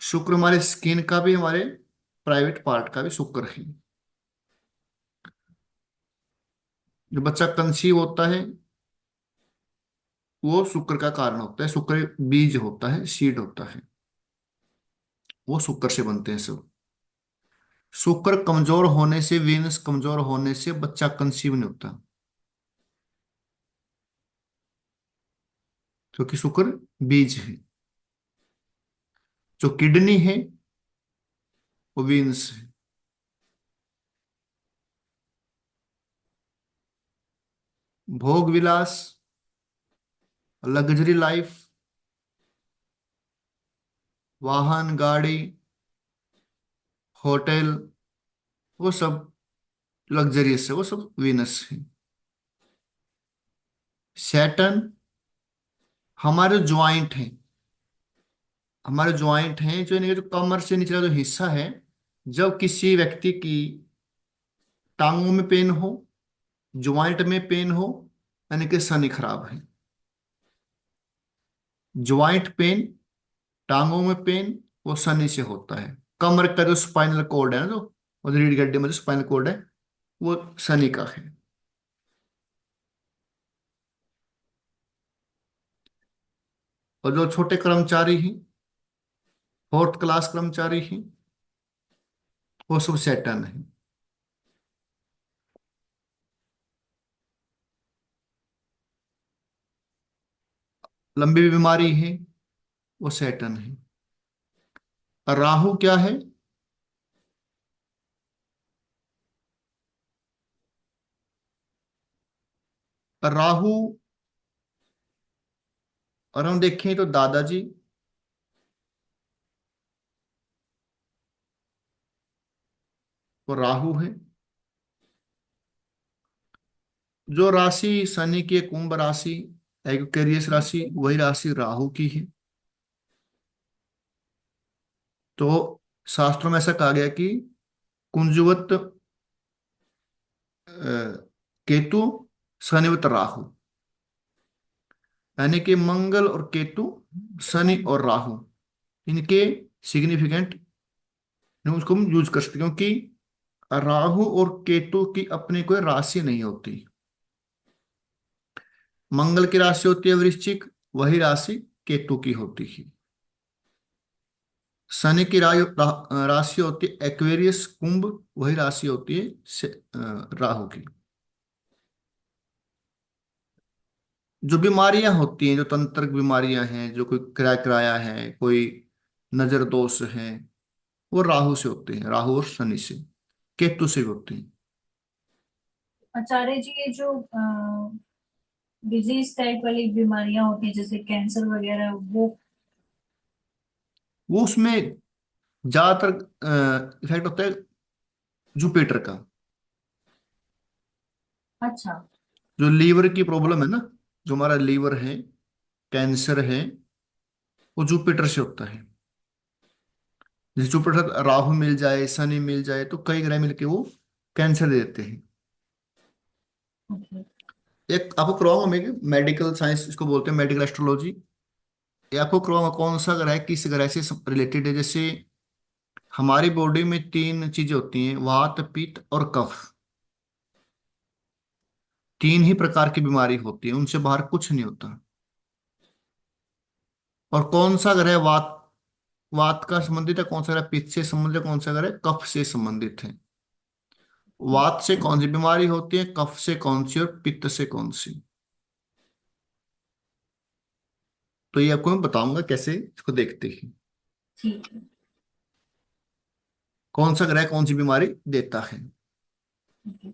Speaker 1: शुक्र हमारे स्किन का भी, हमारे प्राइवेट पार्ट का भी शुक्र है। जो बच्चा कंसीव होता है, वो शुक्र का कारण होता है। शुक्र बीज होता है, सीड होता है, वो शुक्र से बनते हैं सब। शुक्र कमजोर होने से, वीनस कमजोर होने से बच्चा कंसीव नहीं होता। क्योंकि शुक्र बीज है। जो किडनी है वो वीनस है। भोग विलास, लग्जरी लाइफ, वाहन गाड़ी, होटल, वो सब लग्जरियस है, वो सब वीनस है। सैटर्न हमारे ज्वाइंट हैं, हमारे ज्वाइंट हैं जो इनके जो कमर से निचला जो हिस्सा है, जब किसी व्यक्ति की टांगों में पेन हो, ज्वाइंट में पेन हो, यानी कि शनि खराब है। ज्वाइंट पेन, टांगों में पेन, वो शनि से होता है। कमर का जो स्पाइनल कॉर्ड है ना, जो और रीढ़ की हड्डी में जो स्पाइनल कॉर्ड है, वो शनि का है। और जो छोटे कर्मचारी हैं, फोर्थ क्लास कर्मचारी हैं, वो सब सैटर्न है। लंबी बीमारी है, वो सैटर्न है। और राहु क्या है? राहु, और हम देखें तो दादाजी, वो राहु है। जो राशि शनि की है, कुंभ राशि, एक्वेरियस राशि, वही राशि राहु की है। तो शास्त्रों में ऐसा कहा गया कि कुंजवत केतु, शनिवत राहु, यानी कि मंगल और केतु, शनि और राहु, इनके सिग्निफिकेंट उसको हम यूज कर सकते हैं, क्योंकि राहु और केतु की अपनी कोई राशि नहीं होती। मंगल की राशि होती है वृश्चिक, वही राशि केतु की होती है। शनि की राशि होती है एक्वेरियस, कुंभ, वही राशि होती है राहु की। जो बीमारियां होती हैं, जो तंत्रिक बीमारियां हैं, जो कोई किराया किराया है, कोई नजर दोष है, वो राहु से होते हैं, राहु और शनि से। केतु से भी होते हैं।
Speaker 2: आचार्य जी, ये जो डिजीज टाइप वाली बीमारियां होती है जैसे कैंसर वगैरह, वो?
Speaker 1: वो उसमें ज्यादातर इफेक्ट होता है जुपिटर का।
Speaker 2: अच्छा।
Speaker 1: जो लीवर की प्रॉब्लम है ना, जो हमारा लीवर है, कैंसर है, वो जुपिटर से होता है। जैसे जुपिटर राहु मिल जाए, शनि मिल जाए, तो कई ग्रह मिलके वो कैंसर दे देते हैं।
Speaker 2: ओके।
Speaker 1: एक आपको करवाऊंगा मैं, मेडिकल साइंस इसको बोलते हैं, मेडिकल एस्ट्रोलॉजी। ये आपको करवाऊंगा कौन सा ग्रह किस ग्रह से रिलेटेड है। जैसे हमारी बॉडी में तीन चीजें होती हैं, वात, पित्त और कफ। तीन ही प्रकार की बीमारी होती है, उनसे बाहर कुछ नहीं होता। और कौन सा ग्रह वात, वात का संबंधित है, कौन सा ग्रह पित्त से संबंधित है, कौन सा ग्रह कफ से संबंधित है। वात से कौन सी बीमारी होती है, कफ से कौन सी, और पित्त से कौन सी। तो ये आपको मैं बताऊंगा कैसे इसको देखते हैं,
Speaker 2: ठीक है।
Speaker 1: कौन सा ग्रह कौन सी बीमारी देता है।
Speaker 2: ओके।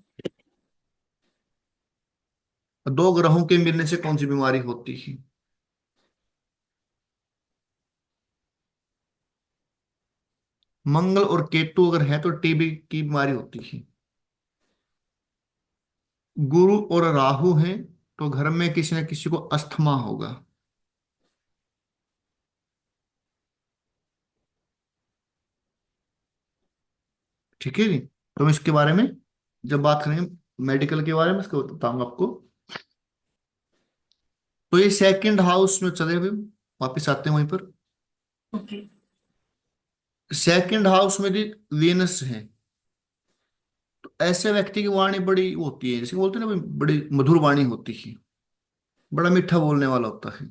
Speaker 1: दो ग्रहों के मिलने से कौन सी बीमारी होती है। मंगल और केतु अगर है तो टीबी की बीमारी होती है। गुरु और राहु है तो घर में किसी न किसी को अस्थमा होगा। ठीक है जी। तो हम इसके बारे में जब बात करेंगे मेडिकल के बारे में, इसको बताऊंगा आपको। तो ये सेकंड हाउस में चले, अभी वापिस आते हैं वहीं पर।
Speaker 2: ओके।
Speaker 1: सेकंड हाउस में भी वीनस है। तो ऐसे व्यक्ति की वाणी बड़ी वो होती है, जैसे बोलते हैं ना भाई, बड़ी मधुर वाणी होती है, बड़ा मीठा बोलने वाला होता है।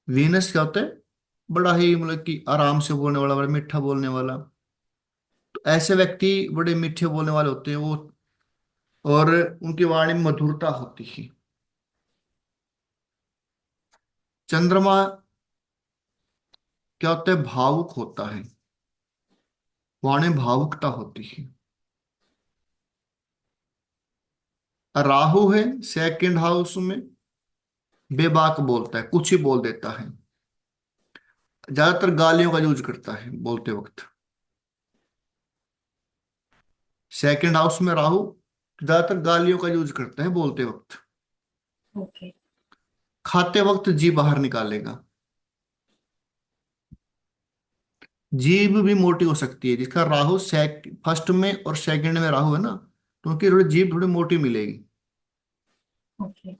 Speaker 1: वीनस क्या होता है? बड़ा ही मतलब कि आराम से बोलने वाला, बड़ा मीठा बोलने वाला। तो ऐसे व्यक्ति बड़े मीठे बोलने वाले होते हैं वो, और उनकी वाणी में मधुरता होती है। चंद्रमा क्या होता है, भावुक होता है, वाणी भावुकता होती है। राहु है सेकंड हाउस में, बेबाक बोलता है, कुछ ही बोल देता है, ज्यादातर गालियों का यूज करता है बोलते वक्त। सेकंड हाउस में राहु ज्यादातर गालियों का यूज करता है बोलते वक्त।
Speaker 2: ओके।
Speaker 1: खाते वक्त जी बाहर निकालेगा। जीभ भी मोटी हो सकती है, जिसका राहु फर्स्ट में और सेकंड में राहु है ना, तो उनकी थोड़ी जीभ थोड़ी मोटी मिलेगी।
Speaker 2: ओके।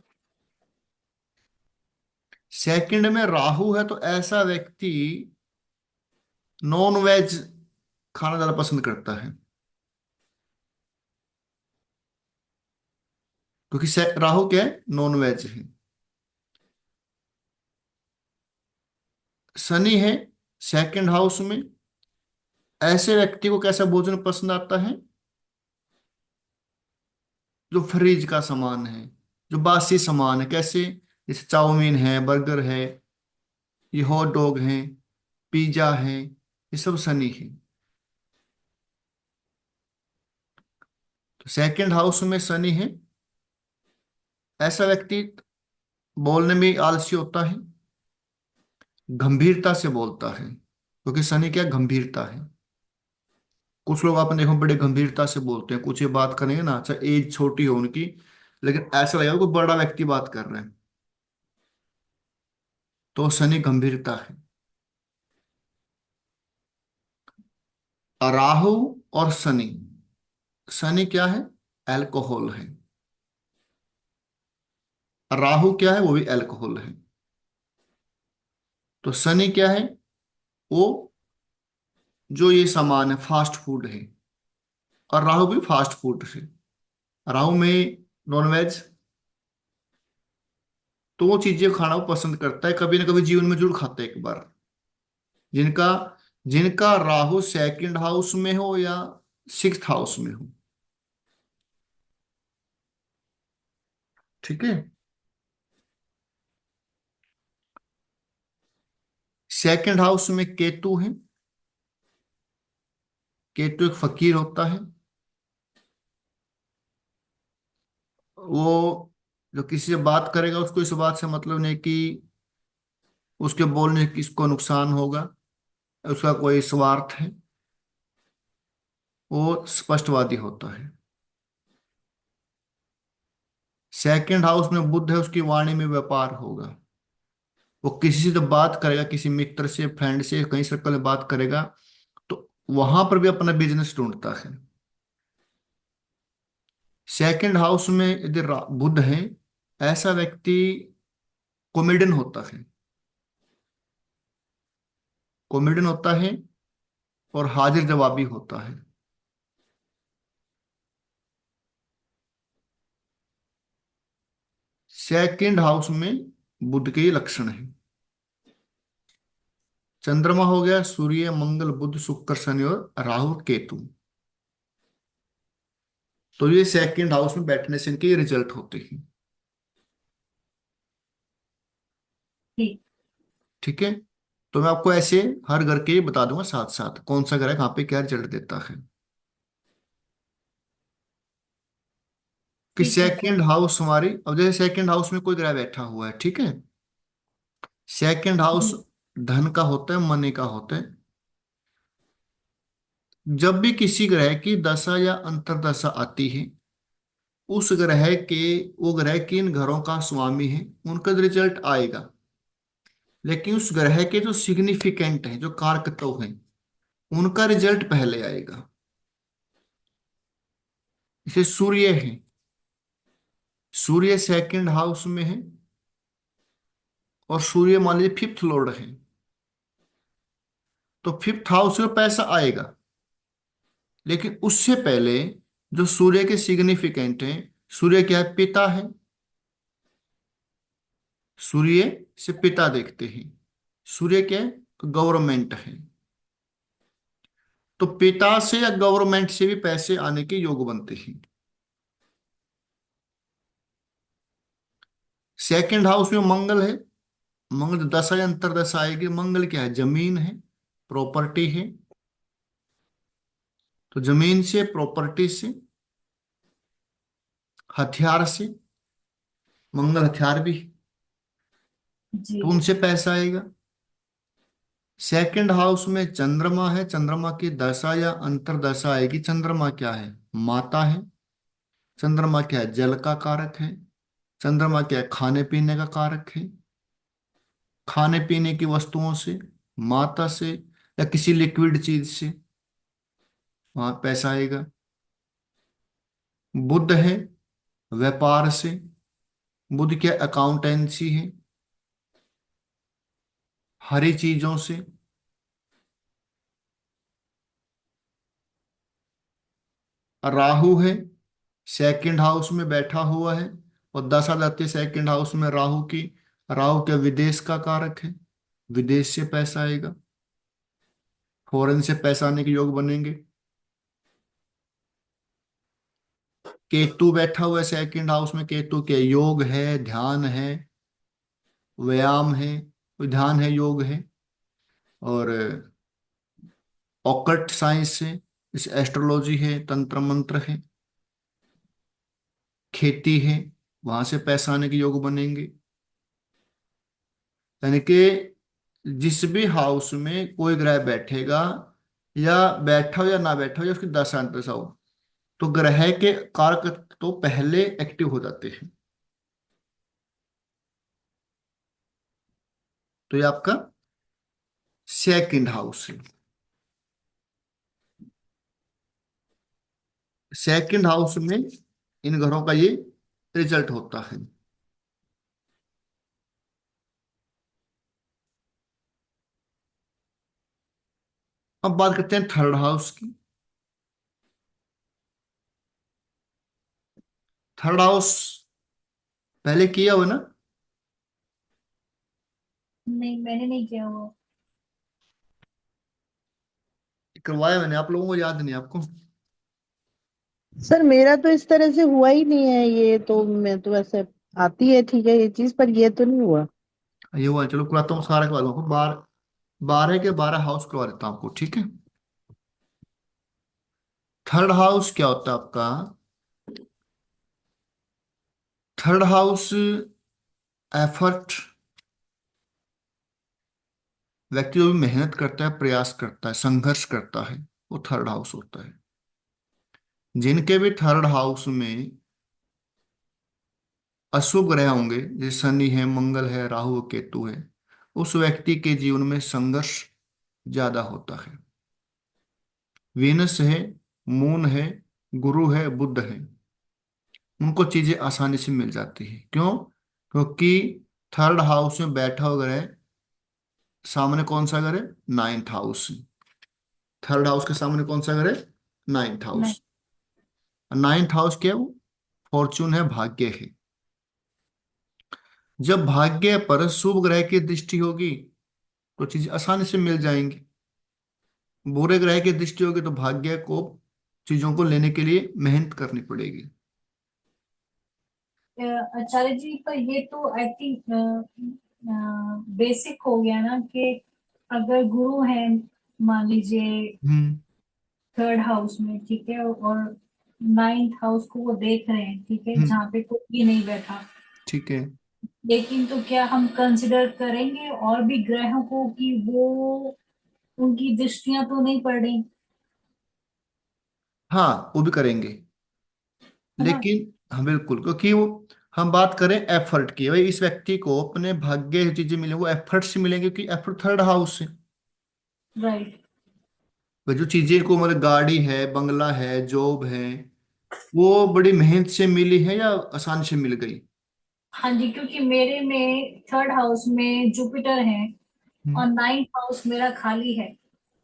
Speaker 1: सेकंड में राहु है तो ऐसा व्यक्ति नॉन वेज खाना ज्यादा पसंद करता है, क्योंकि राहु क्या है, नॉन वेज है। शनि है सेकंड हाउस में, ऐसे व्यक्ति को कैसा भोजन पसंद आता है, जो फ्रिज का सामान है, जो बासी सामान है, कैसे, जैसे चाउमीन है, बर्गर है, ये हॉट डॉग है, पिज्जा है, ये सब शनि है। तो सेकंड हाउस में शनि है, ऐसा व्यक्ति बोलने में आलसी होता है, गंभीरता से बोलता है, क्योंकि शनि क्या गंभीरता है। कुछ लोग आपने देखो बड़े गंभीरता से बोलते हैं, कुछ ये बात करेंगे ना, अच्छा एज छोटी हो उनकी, लेकिन ऐसा लगेगा कोई बड़ा व्यक्ति बात कर रहे हैं, तो शनि गंभीरता है। राहु और शनि, शनि क्या है, अल्कोहल है, राहु क्या है, वो भी अल्कोहल है। तो शनि क्या है, वो जो ये सामान है फास्ट फूड है, और राहु भी फास्ट फूड है। राहु में नॉनवेज, तो वो चीजें खाना वो पसंद करता है, कभी ना कभी जीवन में जरूर खाता है एक बार। जिनका जिनका राहु सेकंड हाउस में हो या सिक्स्थ हाउस में हो, ठीक है। सेकंड हाउस में केतु है, केतु एक फकीर होता है, वो जो किसी से बात करेगा उसको इस बात से मतलब नहीं कि उसके बोलने से किसको नुकसान होगा, उसका कोई स्वार्थ है, वो स्पष्टवादी होता है। सेकंड हाउस में बुध है, उसकी वाणी में व्यापार होगा, वो किसी से जब बात करेगा, किसी मित्र से, फ्रेंड से, कहीं सर्कल में बात करेगा, तो वहां पर भी अपना बिजनेस ढूंढता है। सेकंड हाउस में यदि बुध है, ऐसा व्यक्ति कॉमेडियन होता है, कॉमेडियन होता है और हाजिर जवाबी होता है। सेकंड हाउस में बुध के ये लक्षण है। चंद्रमा हो गया सूर्य मंगल बुध शुक्र शनि और राहु केतु, तो ये सेकंड हाउस में बैठने से इनके रिजल्ट होते हैं।
Speaker 2: ठीक।
Speaker 1: ठीक है, तो मैं आपको ऐसे हर घर के बता दूंगा साथ साथ, कौन सा घर है कहाँ पे क्या रिजल्ट देता है। कि
Speaker 2: ठीक है।
Speaker 1: सेकंड हाउस हमारी, अब जैसे सेकंड हाउस में कोई ग्रह बैठा हुआ है, ठीक है, सेकंड हाउस
Speaker 2: जी।
Speaker 1: धन का होता है, मनी का होता है। जब भी किसी ग्रह की दशा या अंतर्दशा आती है, उस ग्रह के, वो ग्रह किन घरों का स्वामी है, उनका रिजल्ट आएगा। लेकिन उस ग्रह के जो सिग्निफिकेंट है, जो कारकत्व है, उनका रिजल्ट पहले आएगा। जैसे सूर्य है, सूर्य सेकंड हाउस में है, और सूर्य मान लीजिए फिफ्थ लॉर्ड है, तो फिफ्थ हाउस में पैसा आएगा। लेकिन उससे पहले जो सूर्य के सिग्निफिकेंट है, सूर्य क्या है, पिता है, सूर्य से पिता देखते हैं, सूर्य क्या है, गवर्नमेंट है, तो पिता से या गवर्नमेंट से भी पैसे आने के योग बनते हैं। सेकंड हाउस में मंगल है, मंगल दशा या अंतरदशा आएगी। मंगल क्या है? जमीन है, प्रॉपर्टी है। तो जमीन से, प्रॉपर्टी से, हथियार से, मंगल हथियार भी है,
Speaker 2: जी।
Speaker 1: तो उनसे पैसा आएगा। सेकंड हाउस में चंद्रमा है, चंद्रमा की दशा या अंतरदशा आएगी। चंद्रमा क्या है? माता है। चंद्रमा क्या है? जल का कारक है। चंद्रमा क्या है? खाने पीने का कारक है। खाने पीने की वस्तुओं से, माता से, या किसी लिक्विड चीज से वहां पैसा आएगा। बुध है, व्यापार से। बुध क्या? अकाउंटेंसी है, हरी चीजों से। राहु है, सेकंड हाउस में बैठा हुआ है, और दशा जाती है सेकंड हाउस में राहु की। राहु क्या? विदेश का कारक है, विदेश से पैसा आएगा, फॉरेन से पैसा आने के योग बनेंगे। केतु बैठा हुआ है सेकंड हाउस में। केतु के योग है, ध्यान है, व्यायाम है, ध्यान है, योग है, और ऑकल्ट साइंस है, इस एस्ट्रोलॉजी है, तंत्र मंत्र है, खेती है, वहां से पैसा आने के योग बनेंगे। यानी कि जिस भी हाउस में कोई ग्रह बैठेगा, या बैठा हो या ना बैठा हो, या उसकी दशा अंतर्दशा हो, तो ग्रह के कारक तो पहले एक्टिव हो जाते हैं। तो ये आपका सेकंड हाउस है। सेकंड हाउस में इन घरों का ये रिजल्ट होता है। अब बात करते हैं थर्ड हाउस की। थर्ड हाउस पहले किया हो ना?
Speaker 2: नहीं, मैंने नहीं किया वो।
Speaker 1: करवाया मैंने, आप लोगों को याद नहीं आपको?
Speaker 3: सर मेरा तो इस तरह से हुआ ही नहीं है, ये तो मैं तो ऐसे आती है ठीक है ये चीज, पर ये तो नहीं हुआ।
Speaker 1: ये हुआ, चलो कराता हूँ, सारा करवा दूंगा। 12 के 12 हाउस करवा देता हूँ आपको, ठीक है। थर्ड हाउस क्या होता है आपका? थर्ड हाउस एफर्ट, व्यक्ति जो भी मेहनत करता है, प्रयास करता है, संघर्ष करता है, वो थर्ड हाउस होता है। जिनके भी थर्ड हाउस में अशुभ ग्रह होंगे, जैसे शनि है, मंगल है, राहु केतु है, उस व्यक्ति के जीवन में संघर्ष ज्यादा होता है। वीनस है, मून है, गुरु है, बुध है, उनको चीजें आसानी से मिल जाती है। क्यों? क्योंकि थर्ड हाउस में बैठा हुआ ग्रह, सामने कौन सा ग्रह? Ninth house. थर्ड हाउस के सामने कौन सा ग्रह? नाइन्थ
Speaker 2: नहीं।
Speaker 1: हाउस। नाइन्थ हाउस क्या है? वो फॉर्चून है, भाग्य है। जब भाग्य पर शुभ ग्रह की दृष्टि होगी, तो चीज आसानी से मिल जाएंगी। बुरे ग्रह की दृष्टि होगी तो भाग्य को, चीजों को लेने के लिए मेहनत करनी पड़ेगी।
Speaker 2: आचार्य जी, पर ये तो आई थिंक बेसिक हो गया ना कि अगर गुरु है, मान लीजिए
Speaker 1: हम्म।
Speaker 2: थर्ड हाउस में, ठीक है, और नाइन्थ हाउस को वो देख रहे हैं, ठीक है,
Speaker 1: हम्म।
Speaker 2: जहाँ पे कोई भी नहीं बैठा,
Speaker 1: ठीक है।
Speaker 2: लेकिन तो क्या हम कंसिडर करेंगे और भी ग्रहों को कि वो उनकी दृष्टियां तो नहीं पड़ रही,
Speaker 1: हाँ, वो भी करेंगे,
Speaker 2: है ना?
Speaker 1: लेकिन हाँ बिल्कुल, क्योंकि वो, हम बात करें एफर्ट की, भाई इस व्यक्ति को अपने भाग्य की चीजें मिले, वो एफर्ट से मिलेंगे, क्योंकि एफर्ट थर्ड हाउस से।
Speaker 2: राइट।
Speaker 1: भाई जो चीजें को, मतलब गाड़ी है, बंगला है, जॉब है, वो बड़ी मेहनत से मिली है या आसान से मिल गई?
Speaker 2: हाँ जी, क्योंकि मेरे में थर्ड हाउस में जुपिटर है
Speaker 1: हम्म।
Speaker 2: और नाइन्थ हाउस मेरा खाली है।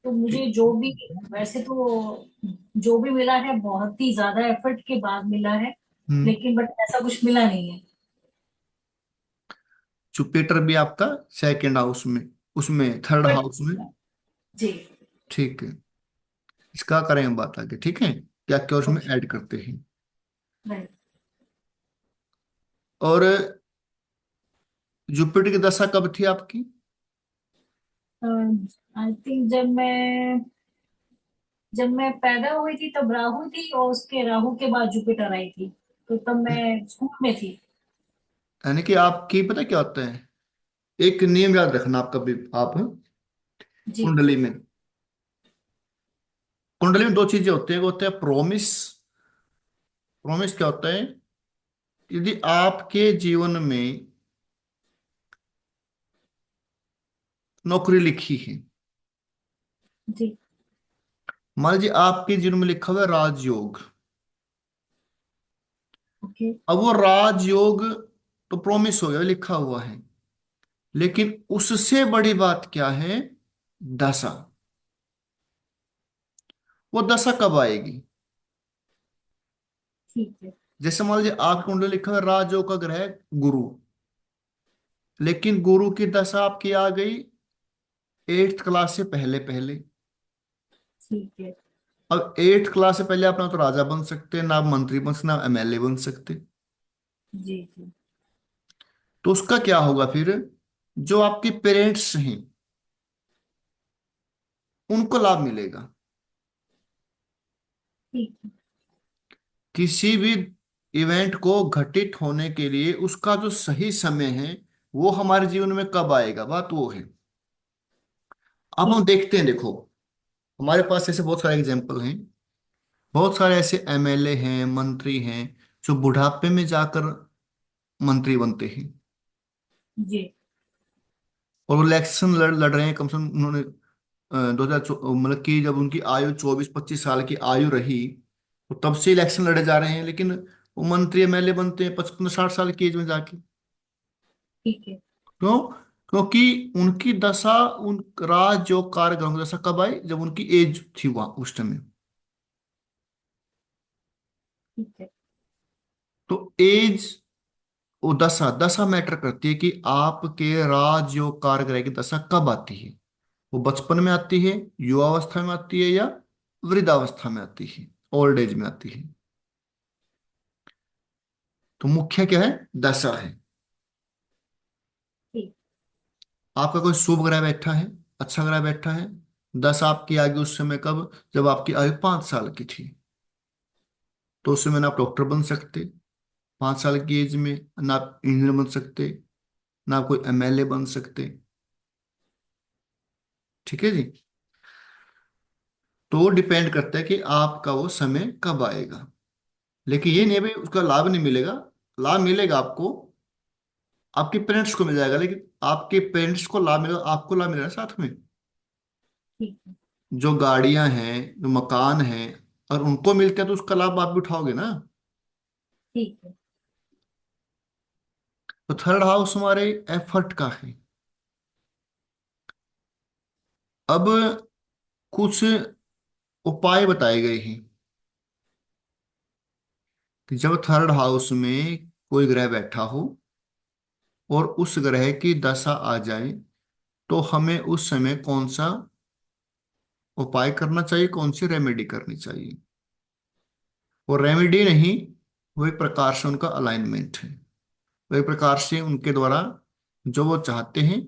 Speaker 2: तो मुझे
Speaker 1: ठीक।
Speaker 2: जो भी, वैसे तो जो भी मिला है बहुत ही ज्यादा एफर्ट के बाद मिला है,
Speaker 1: हम्म।
Speaker 2: लेकिन बट ऐसा कुछ मिला नहीं है।
Speaker 1: जुपिटर भी आपका सेकंड हाउस में, उसमें थर्ड
Speaker 2: बट
Speaker 1: हाउस में।
Speaker 2: जी।
Speaker 1: ठीक है, इसका करेंगे बात आगे, ठीक है, क्या क्या उसमें
Speaker 2: ओके।
Speaker 1: ऐड करते हैं।
Speaker 2: राइट।
Speaker 1: और जुपिटर की दशा कब थी आपकी?
Speaker 2: आई थिंक जब मैं पैदा हुई थी तब राहु थी, और उसके राहु के बाद जुपिटर आई थी, तो तब मैं स्कूल में थी।
Speaker 1: यानी कि आपकी पता क्या होता है, एक नियम याद रखना आप कभी, आप
Speaker 2: जी।
Speaker 1: कुंडली में, कुंडली में दो चीजें होती है, वो होता है प्रोमिस। प्रोमिस क्या होता है? यदि आपके जीवन में नौकरी लिखी है,
Speaker 2: जी।
Speaker 1: मान लीजिए आपके जीवन में लिखा हुआ है राजयोग,
Speaker 2: ओके।
Speaker 1: अब वो राजयोग तो प्रोमिस हो गया, लिखा हुआ है, लेकिन उससे बड़ी बात क्या है? दशा। वो दशा कब आएगी?
Speaker 2: ठीक है।
Speaker 1: जैसे मान लीजिए आपके कुंडली में लिखा है राजयोग का ग्रह है गुरु, लेकिन गुरु की दशा आपकी आ गई 8th क्लास से पहले पहले।
Speaker 2: ठीक है।
Speaker 1: अब 8th क्लास से पहले आप ना तो राजा बन सकते, ना आप मंत्री बन सकते, ना एमएलए बन सकते।
Speaker 2: जी जी।
Speaker 1: तो उसका क्या होगा फिर? जो आपके पेरेंट्स हैं उनको लाभ मिलेगा।
Speaker 2: ठीक है।
Speaker 1: किसी भी इवेंट को घटित होने के लिए उसका जो सही समय है वो हमारे जीवन में कब आएगा, बात वो है। अब हम
Speaker 2: ठीक।
Speaker 1: देखते हैं, देखो हमारे पास ऐसे बहुत सारे एग्जाम्पल हैं। बहुत सारे ऐसे एमएलए हैं, मंत्री हैं, जो बुढ़ापे में जाकर मंत्री बनते हैं,
Speaker 2: जी।
Speaker 1: और वो इलेक्शन लड़ रहे हैं। कम से कम उन्होंने 2000 मतलब कि जब उनकी आयु 24-25 साल की आयु रही, तो तब से इलेक्शन लड़े जा रहे हैं, लेकिन वो मंत्री एमएलए बनते हैं 55-60 साल की एज में जाके।
Speaker 2: ठीक है।
Speaker 1: क्यों? क्योंकि उनकी दशा, उन राज योग कार्यग्रहों की दशा कब आई? जब उनकी एज थी वहां उस टाइम।
Speaker 2: ठीक है।
Speaker 1: तो एज, वो दशा दशा मैटर करती है कि आपके राजयोग कार्यग्रह की दशा कब आती है। वो बचपन में आती है, युवावस्था में आती है, या वृद्धावस्था में आती है, ओल्ड एज में आती है। तो मुख्य क्या है? दशा है।
Speaker 2: ठीक।
Speaker 1: आपका कोई शुभ ग्रह बैठा है, अच्छा ग्रह बैठा है, दशा आपकी आगे उस समय कब? जब आपकी आयु 5 साल की थी, तो उस समय ना आप डॉक्टर बन सकते 5 साल की एज में, ना आप इंजीनियर बन सकते, ना आप कोई एमएलए बन सकते। ठीक है जी। तो डिपेंड करता है कि आपका वो समय कब आएगा। लेकिन ये
Speaker 2: ठीक।
Speaker 1: नहीं है भाई उसका लाभ नहीं मिलेगा। लाभ मिलेगा आपको, आपके पेरेंट्स को मिल जाएगा, लेकिन आपके पेरेंट्स को लाभ मिलेगा, आपको लाभ मिलेगा साथ में।
Speaker 2: ठीक है।
Speaker 1: जो गाड़ियां हैं, जो मकान हैं, और उनको मिलता है तो उसका लाभ आप भी उठाओगे ना।
Speaker 2: ठीक है।
Speaker 1: तो थर्ड हाउस हमारे एफर्ट का है। अब कुछ उपाय बताए गए हैं कि जब थर्ड हाउस में कोई ग्रह बैठा हो और उस ग्रह की दशा आ जाए, तो हमें उस समय कौन सा उपाय करना चाहिए, कौन सी रेमेडी करनी चाहिए। वो रेमेडी नहीं, वो एक प्रकार से उनका अलाइनमेंट है। वो एक प्रकार से उनके द्वारा जो वो चाहते हैं,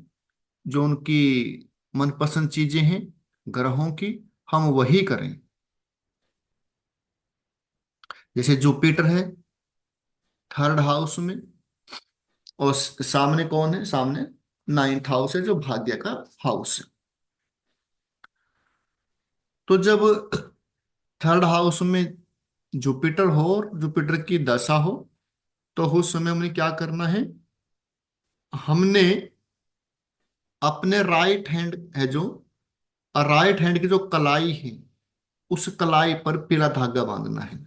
Speaker 1: जो उनकी मनपसंद चीजें हैं ग्रहों की, हम वही करें। जैसे जुपिटर है थर्ड हाउस में, और सामने कौन है? सामने 9th हाउस है, जो भाग्य का हाउस है। तो जब थर्ड हाउस में जुपिटर हो और जुपिटर की दशा हो, तो उस समय हमने क्या करना है? हमने अपने राइट हैंड है जो, राइट हैंड की जो कलाई है, उस कलाई पर पीला धागा बांधना है।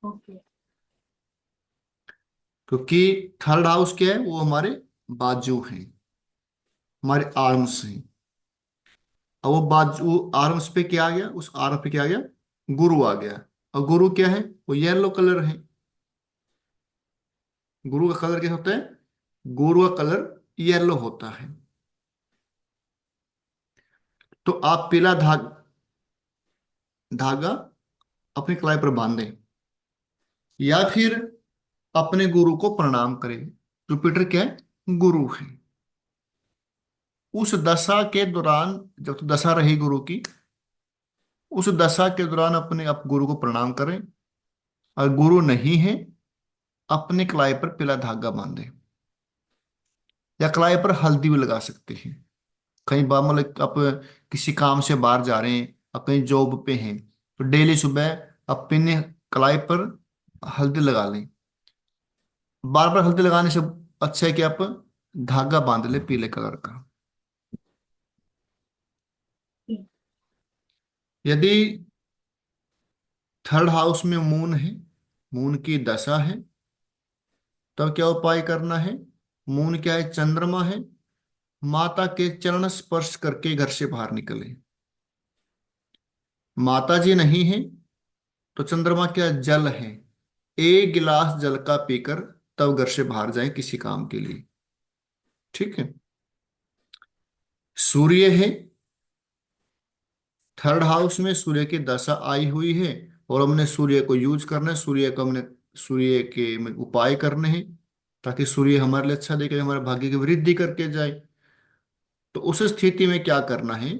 Speaker 2: ओके।
Speaker 1: क्योंकि थर्ड हाउस क्या है? वो हमारे बाजू हैं, हमारे आर्म्स हैं। और वो बाजू आर्म्स पे क्या आ गया? उस आर्म पे क्या आ गया? गुरु आ गया। और गुरु क्या है? वो येलो कलर है। गुरु का कलर क्या होता है? गुरु का कलर येलो होता है। तो आप पीला धागा अपनी कलाई पर बांधें, या फिर अपने गुरु को प्रणाम करें। जुपिटर क्या है? गुरु है। उस दशा के दौरान, जब तो दशा रही गुरु की, उस दशा के दौरान अपने आप गुरु को प्रणाम करें। और गुरु नहीं है, अपने कलाई पर पीला धागा बांधे, या कलाई पर हल्दी भी लगा सकते हैं। कहीं बार मतलब आप किसी काम से बाहर जा रहे हैं, आप कहीं जॉब पे हैं, तो डेली सुबह अपने कलाई पर हल्दी लगा लें। बार बार हल्दी लगाने से अच्छा है कि आप धागा बांध ले पीले कलर का। यदि थर्ड हाउस में मून है, मून की दशा है, तब क्या उपाय करना है? मून क्या है? चंद्रमा है। माता के चरण स्पर्श करके घर से बाहर निकले। माता जी नहीं है, तो चंद्रमा क्या? जल है। एक गिलास जल का पीकर तब घर से बाहर जाए किसी काम के लिए। ठीक है। सूर्य है, थर्ड हाउस में सूर्य की दशा आई हुई है, और हमने सूर्य को यूज करना है, सूर्य को हमने, सूर्य के में उपाय करने हैं, ताकि सूर्य हमारे लिए अच्छा देखे, हमारे भाग्य की वृद्धि करके जाए। तो उस स्थिति में क्या करना है?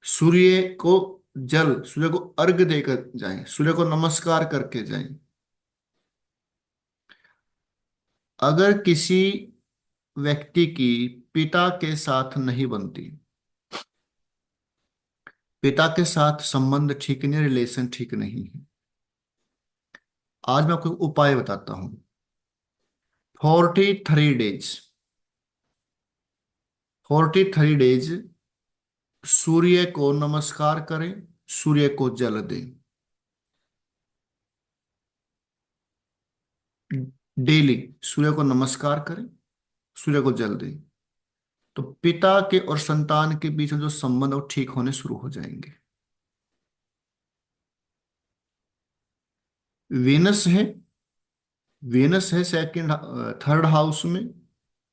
Speaker 1: सूर्य को जल, सूर्य को अर्घ देकर जाएं, सूर्य को नमस्कार करके जाएं। अगर किसी व्यक्ति की पिता के साथ नहीं बनती, पिता के साथ संबंध ठीक नहीं, रिलेशन ठीक नहीं है, आज मैं आपको उपाय बताता हूं। 43 डेज, 43 डेज सूर्य को नमस्कार करें, सूर्य को जल दें। डेली सूर्य को नमस्कार करें, सूर्य को जल दें, तो पिता के और संतान के बीच में जो संबंध है वो ठीक होने शुरू हो जाएंगे। वेनस है, वेनस है सेकंड, थर्ड हाउस में,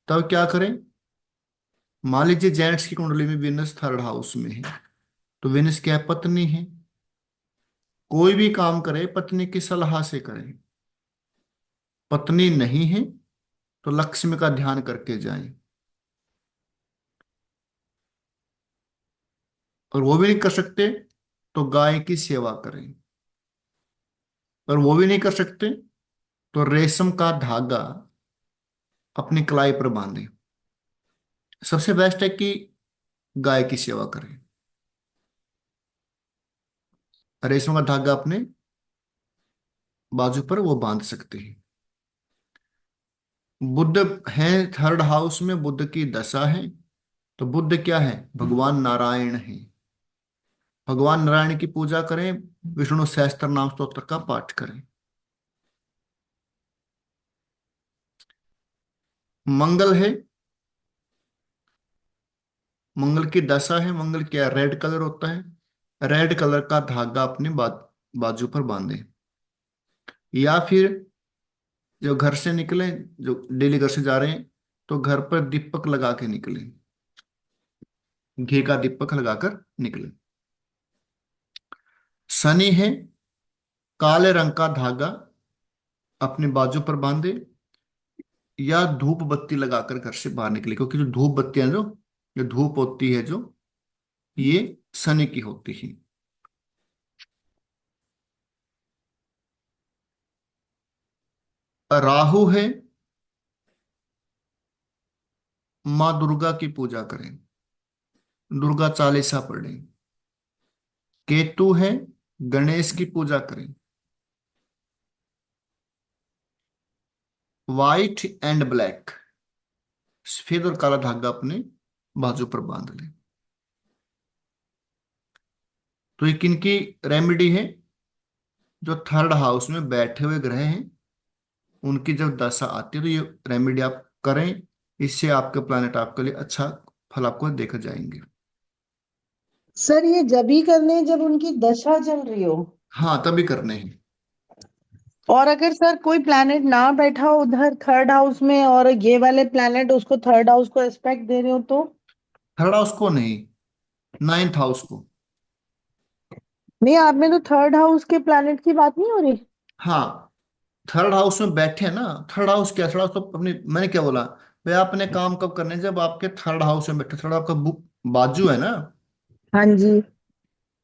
Speaker 1: तब क्या करें? मान लीजिए जेंट्स की कुंडली में वेनस थर्ड हाउस में है, तो वेनस क्या है? पत्नी है। कोई भी काम करे पत्नी की सलाह से करें। पत्नी नहीं है, तो लक्ष्मी का ध्यान करके जाएं। और वो भी नहीं कर सकते, तो गाय की सेवा करें। और वो भी नहीं कर सकते, तो रेशम का धागा अपनी कलाई पर बांधें। सबसे बेस्ट है कि गाय की सेवा करें। रेशम का धागा अपने बाजू पर वो बांध सकते हैं। बुध है थर्ड हाउस में, बुध की दशा है, तो बुध क्या है? भगवान नारायण है। भगवान नारायण की पूजा करें, विष्णु सहस्त्र नाम स्तोत्र का पाठ करें। मंगल है, मंगल की दशा है, मंगल क्या? रेड कलर होता है। रेड कलर का धागा अपने बाजू पर बांधे। या फिर जो घर से निकले, जो डेली घर से जा रहे हैं, तो घर पर दीपक लगा के निकले, घी का दीपक लगाकर निकले। शनि है, काले रंग का धागा अपने बाजू पर बांधे, या धूप बत्ती लगाकर घर से बाहर निकले, क्योंकि जो धूप बत्तियां, जो जो धूप होती है, जो ये शनि की होती है। राहु है, माँ दुर्गा की पूजा करें, दुर्गा चालीसा पढ़ें। केतु है, गणेश की पूजा करें। व्हाइट एंड ब्लैक, सफेद और काला धागा अपने बाजू पर बांध लें। तो ये किनकी रेमेडी है? जो थर्ड हाउस में बैठे हुए ग्रह हैं, उनकी जब दशा आती है, तो ये रेमेडी आप करें। इससे आपके प्लानिट आपके लिए अच्छा फल आपको देखा जाएंगे।
Speaker 3: सर ये जब ही करने हैं जब उनकी दशा चल रही हो?
Speaker 1: हाँ, तभी करने हैं।
Speaker 3: और अगर सर कोई प्लैनेट ना बैठा हो उधर थर्ड हाउस में, और ये वाले प्लैनेट उसको थर्ड हाउस को एस्पेक्ट दे रहे हो तो?
Speaker 1: थर्ड हाउस को नहीं, नाइन्थ हाउस को।
Speaker 3: नहीं, आप में तो थर्ड हाउस के प्लैनेट की बात नहीं हो रही।
Speaker 1: हाँ, थर्ड हाउस में बैठे हैं ना। थर्ड हाउस क्या, थर्ड हाउस तो अपनी, मैंने क्या बोला भाई, आपने काम कब करने हैं? जब आपके थर्ड हाउस में बैठे, थर्ड आपका बाजू है ना।
Speaker 3: हाँ जी।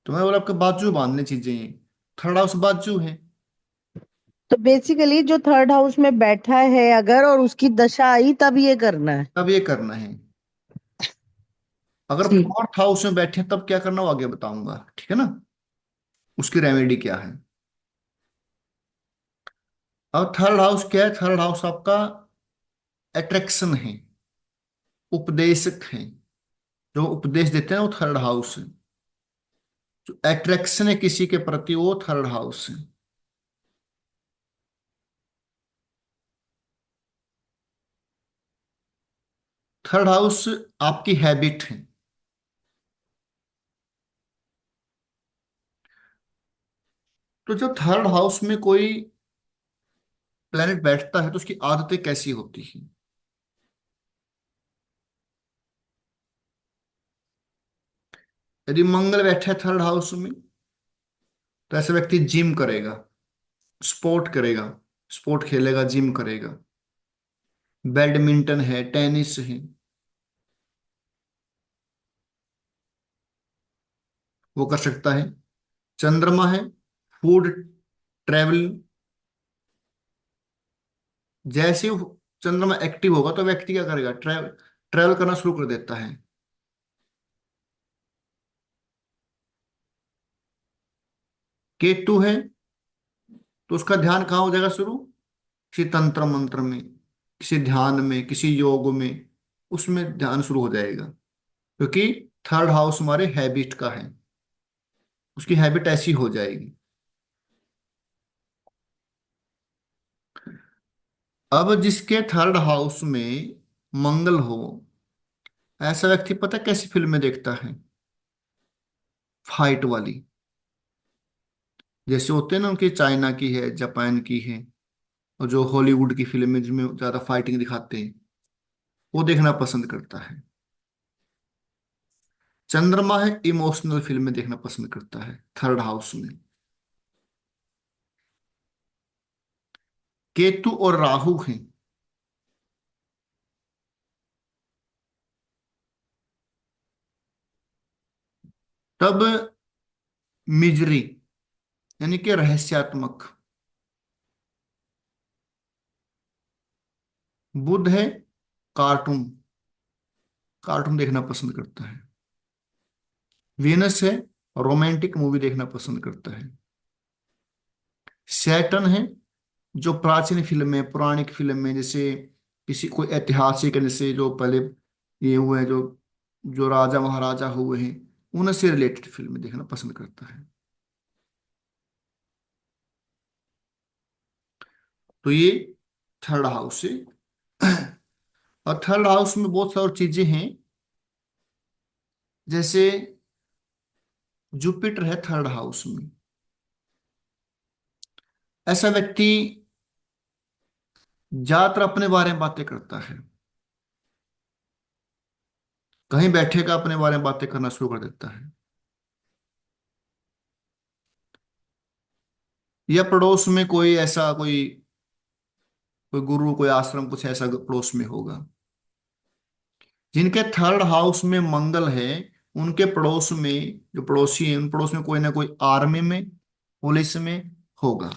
Speaker 1: तो मैं बोला आपके बाजू बांधने चीजें हैं, थर्ड हाउस बाजू है।
Speaker 3: तो बेसिकली जो थर्ड हाउस में बैठा है अगर, और उसकी दशा आई तब ये करना है।
Speaker 1: तब ये करना है। अगर
Speaker 3: ठीक।
Speaker 1: फोर्थ हाउस में बैठे हैं, तब क्या करना वो आगे बताऊंगा, ठीक है ना, उसकी रेमेडी क्या है। और थर्ड हाउस क्या है? थर्ड हाउस आपका अट्रैक्शन है, उपदेशक है। जो उपदेश देते हैं वो थर्ड हाउस है। जो अट्रैक्शन है किसी के प्रति, वो थर्ड हाउस है। थर्ड हाउस आपकी हैबिट है। तो जब थर्ड हाउस में कोई प्लेनेट बैठता है तो उसकी आदतें कैसी होती हैं? यदि मंगल बैठा है थर्ड हाउस में, तो ऐसा व्यक्ति जिम करेगा, स्पोर्ट करेगा, स्पोर्ट खेलेगा, जिम करेगा, बैडमिंटन है, टेनिस है, वो कर सकता है। चंद्रमा है, फूड, ट्रेवल। जैसे ही चंद्रमा एक्टिव होगा तो व्यक्ति क्या करेगा? ट्रेवल, ट्रेवल करना शुरू कर देता है। केतु है, तो उसका ध्यान कहाँ हो जाएगा शुरू? किसी तंत्र मंत्र में, किसी ध्यान में, किसी योग में, उसमें ध्यान शुरू हो जाएगा। क्योंकि थर्ड हाउस हमारे हैबिट का है, उसकी हैबिट ऐसी हो जाएगी। अब जिसके थर्ड हाउस में मंगल हो, ऐसा व्यक्ति पता कैसी फिल्में देखता है? फाइट वाली। जैसे होते हैं ना, उनकी चाइना की है, जापान की है, और जो हॉलीवुड की फिल्में जिनमें ज्यादा फाइटिंग दिखाते हैं, वो देखना पसंद करता है। चंद्रमा है, इमोशनल फिल्में देखना पसंद करता है थर्ड हाउस में। केतु और राहु हैं, तब मिजरी, यानी कि रहस्यात्मक। बुध है, कार्टून, कार्टून देखना पसंद करता है। वीनस है, रोमांटिक मूवी देखना पसंद करता है। सैटर्न है, जो प्राचीन फिल्में, पौराणिक फिल्में, जैसे किसी कोई ऐतिहासिक, जैसे जो पहले ये हुए हैं, जो जो राजा महाराजा हुए हैं, उनसे रिलेटेड फिल्में देखना पसंद करता है। तो ये थर्ड हाउस है। और थर्ड हाउस में बहुत सारी चीजें हैं। जैसे जुपिटर है थर्ड हाउस में, ऐसा व्यक्ति ज्यादातर अपने बारे में बातें करता है। कहीं बैठेगा अपने बारे में बातें करना शुरू कर देता है। या पड़ोस में कोई ऐसा, कोई कोई गुरु, कोई आश्रम, कुछ ऐसा पड़ोस में होगा। जिनके थर्ड हाउस में मंगल है, उनके पड़ोस में, जो पड़ोसी हैं, उन पड़ोस में कोई ना कोई आर्मी में, पुलिस में होगा।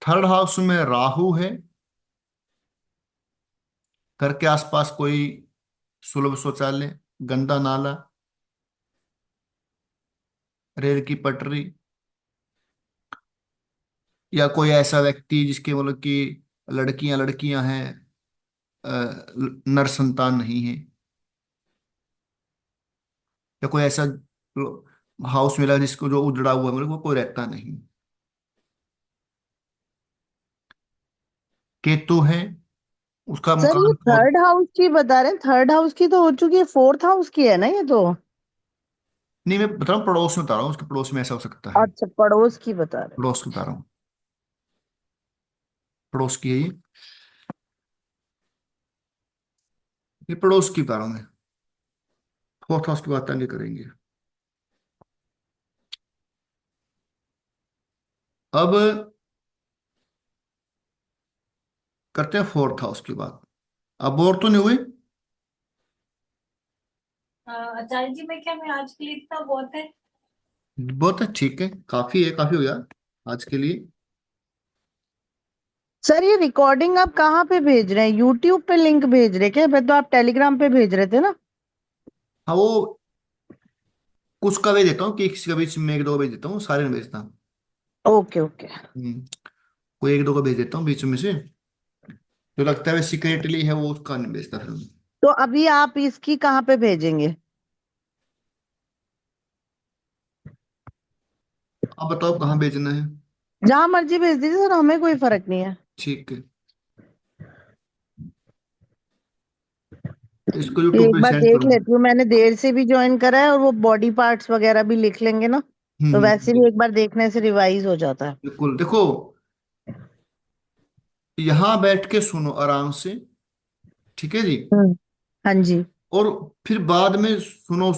Speaker 1: थर्ड हाउस में राहु है, घर के आसपास कोई सुलभ शौचालय, गंदा नाला, रेल की पटरी, या कोई ऐसा व्यक्ति जिसके मतलब कि लड़कियां लड़कियां हैं, नर संतान नहीं है, या कोई ऐसा हाउस मिला जिसको जो उजड़ा हुआ है, मतलब वो कोई रहता नहीं। केतु है, उसका
Speaker 3: सर ये
Speaker 1: मकान बहुत।
Speaker 3: थर्ड हाउस की बता रहे हैं, थर्ड हाउस की तो हो चुकी है, फोर्थ हाउस की है ना ये तो।
Speaker 1: नहीं, मैं बता रहा हूँ, पड़ोस में बता रहा हूँ, उसके पड़ोस में ऐसा हो सकता है।
Speaker 3: अच्छा, पड़ोस की बता रहे
Speaker 1: पड़ोस की बता रहा हूँ, पड़ोस की है ये पड़ोस की बता रहा हूँ मैं। फोर्थ हाउस की बात आगे करेंगे। अब करते हैं फोर्थ हाउस की बात। अब बोर तो नहीं हुई?
Speaker 2: आचार्य जी, मैं क्या, मैं आज के लिए इतना बहुत है।
Speaker 1: बहुत है, ठीक है, काफी है, काफी हो गया आज के लिए।
Speaker 3: सर ये रिकॉर्डिंग आप कहाँ पे भेज रहे हैं? यूट्यूब पे लिंक भेज रहे क्या? मैं तो आप टेलीग्राम पे भेज रहे थे ना।
Speaker 1: हाँ, वो कुछ का भेज देता हूँ, कि किसी का बीच में एक दो का भेज देता हूँ, सारे नहीं भेजता।
Speaker 3: Okay okay.
Speaker 1: हम्म, कोई एक दो का भेज देता हूँ बीच में से, जो लगता है सीक्रेटली है वो उसका नहीं भेजता फिर मैं।
Speaker 3: तो अभी आप इसकी कहाँ पे भेजेंगे?
Speaker 1: आप बताओ कहाँ भेजना है।
Speaker 3: जहां मर्जी भेज दीजिए सर, हमें कोई फर्क नहीं है।
Speaker 1: ठीक है, इसको यूट्यूब
Speaker 3: एक
Speaker 1: पे
Speaker 3: बार
Speaker 1: सेंड
Speaker 3: देख
Speaker 1: करूंगा।
Speaker 3: लेती हूँ, मैंने देर से भी ज्वाइन करा है, और वो बॉडी पार्ट्स वगैरह भी लिख लेंगे ना, तो वैसे भी एक बार देखने से रिवाइज हो जाता है।
Speaker 1: बिल्कुल, देखो, यहाँ बैठ के सुनो आराम से, ठीक है जी।
Speaker 3: हम्म। हाँ जी।
Speaker 1: और फिर बाद में सुनो उसको।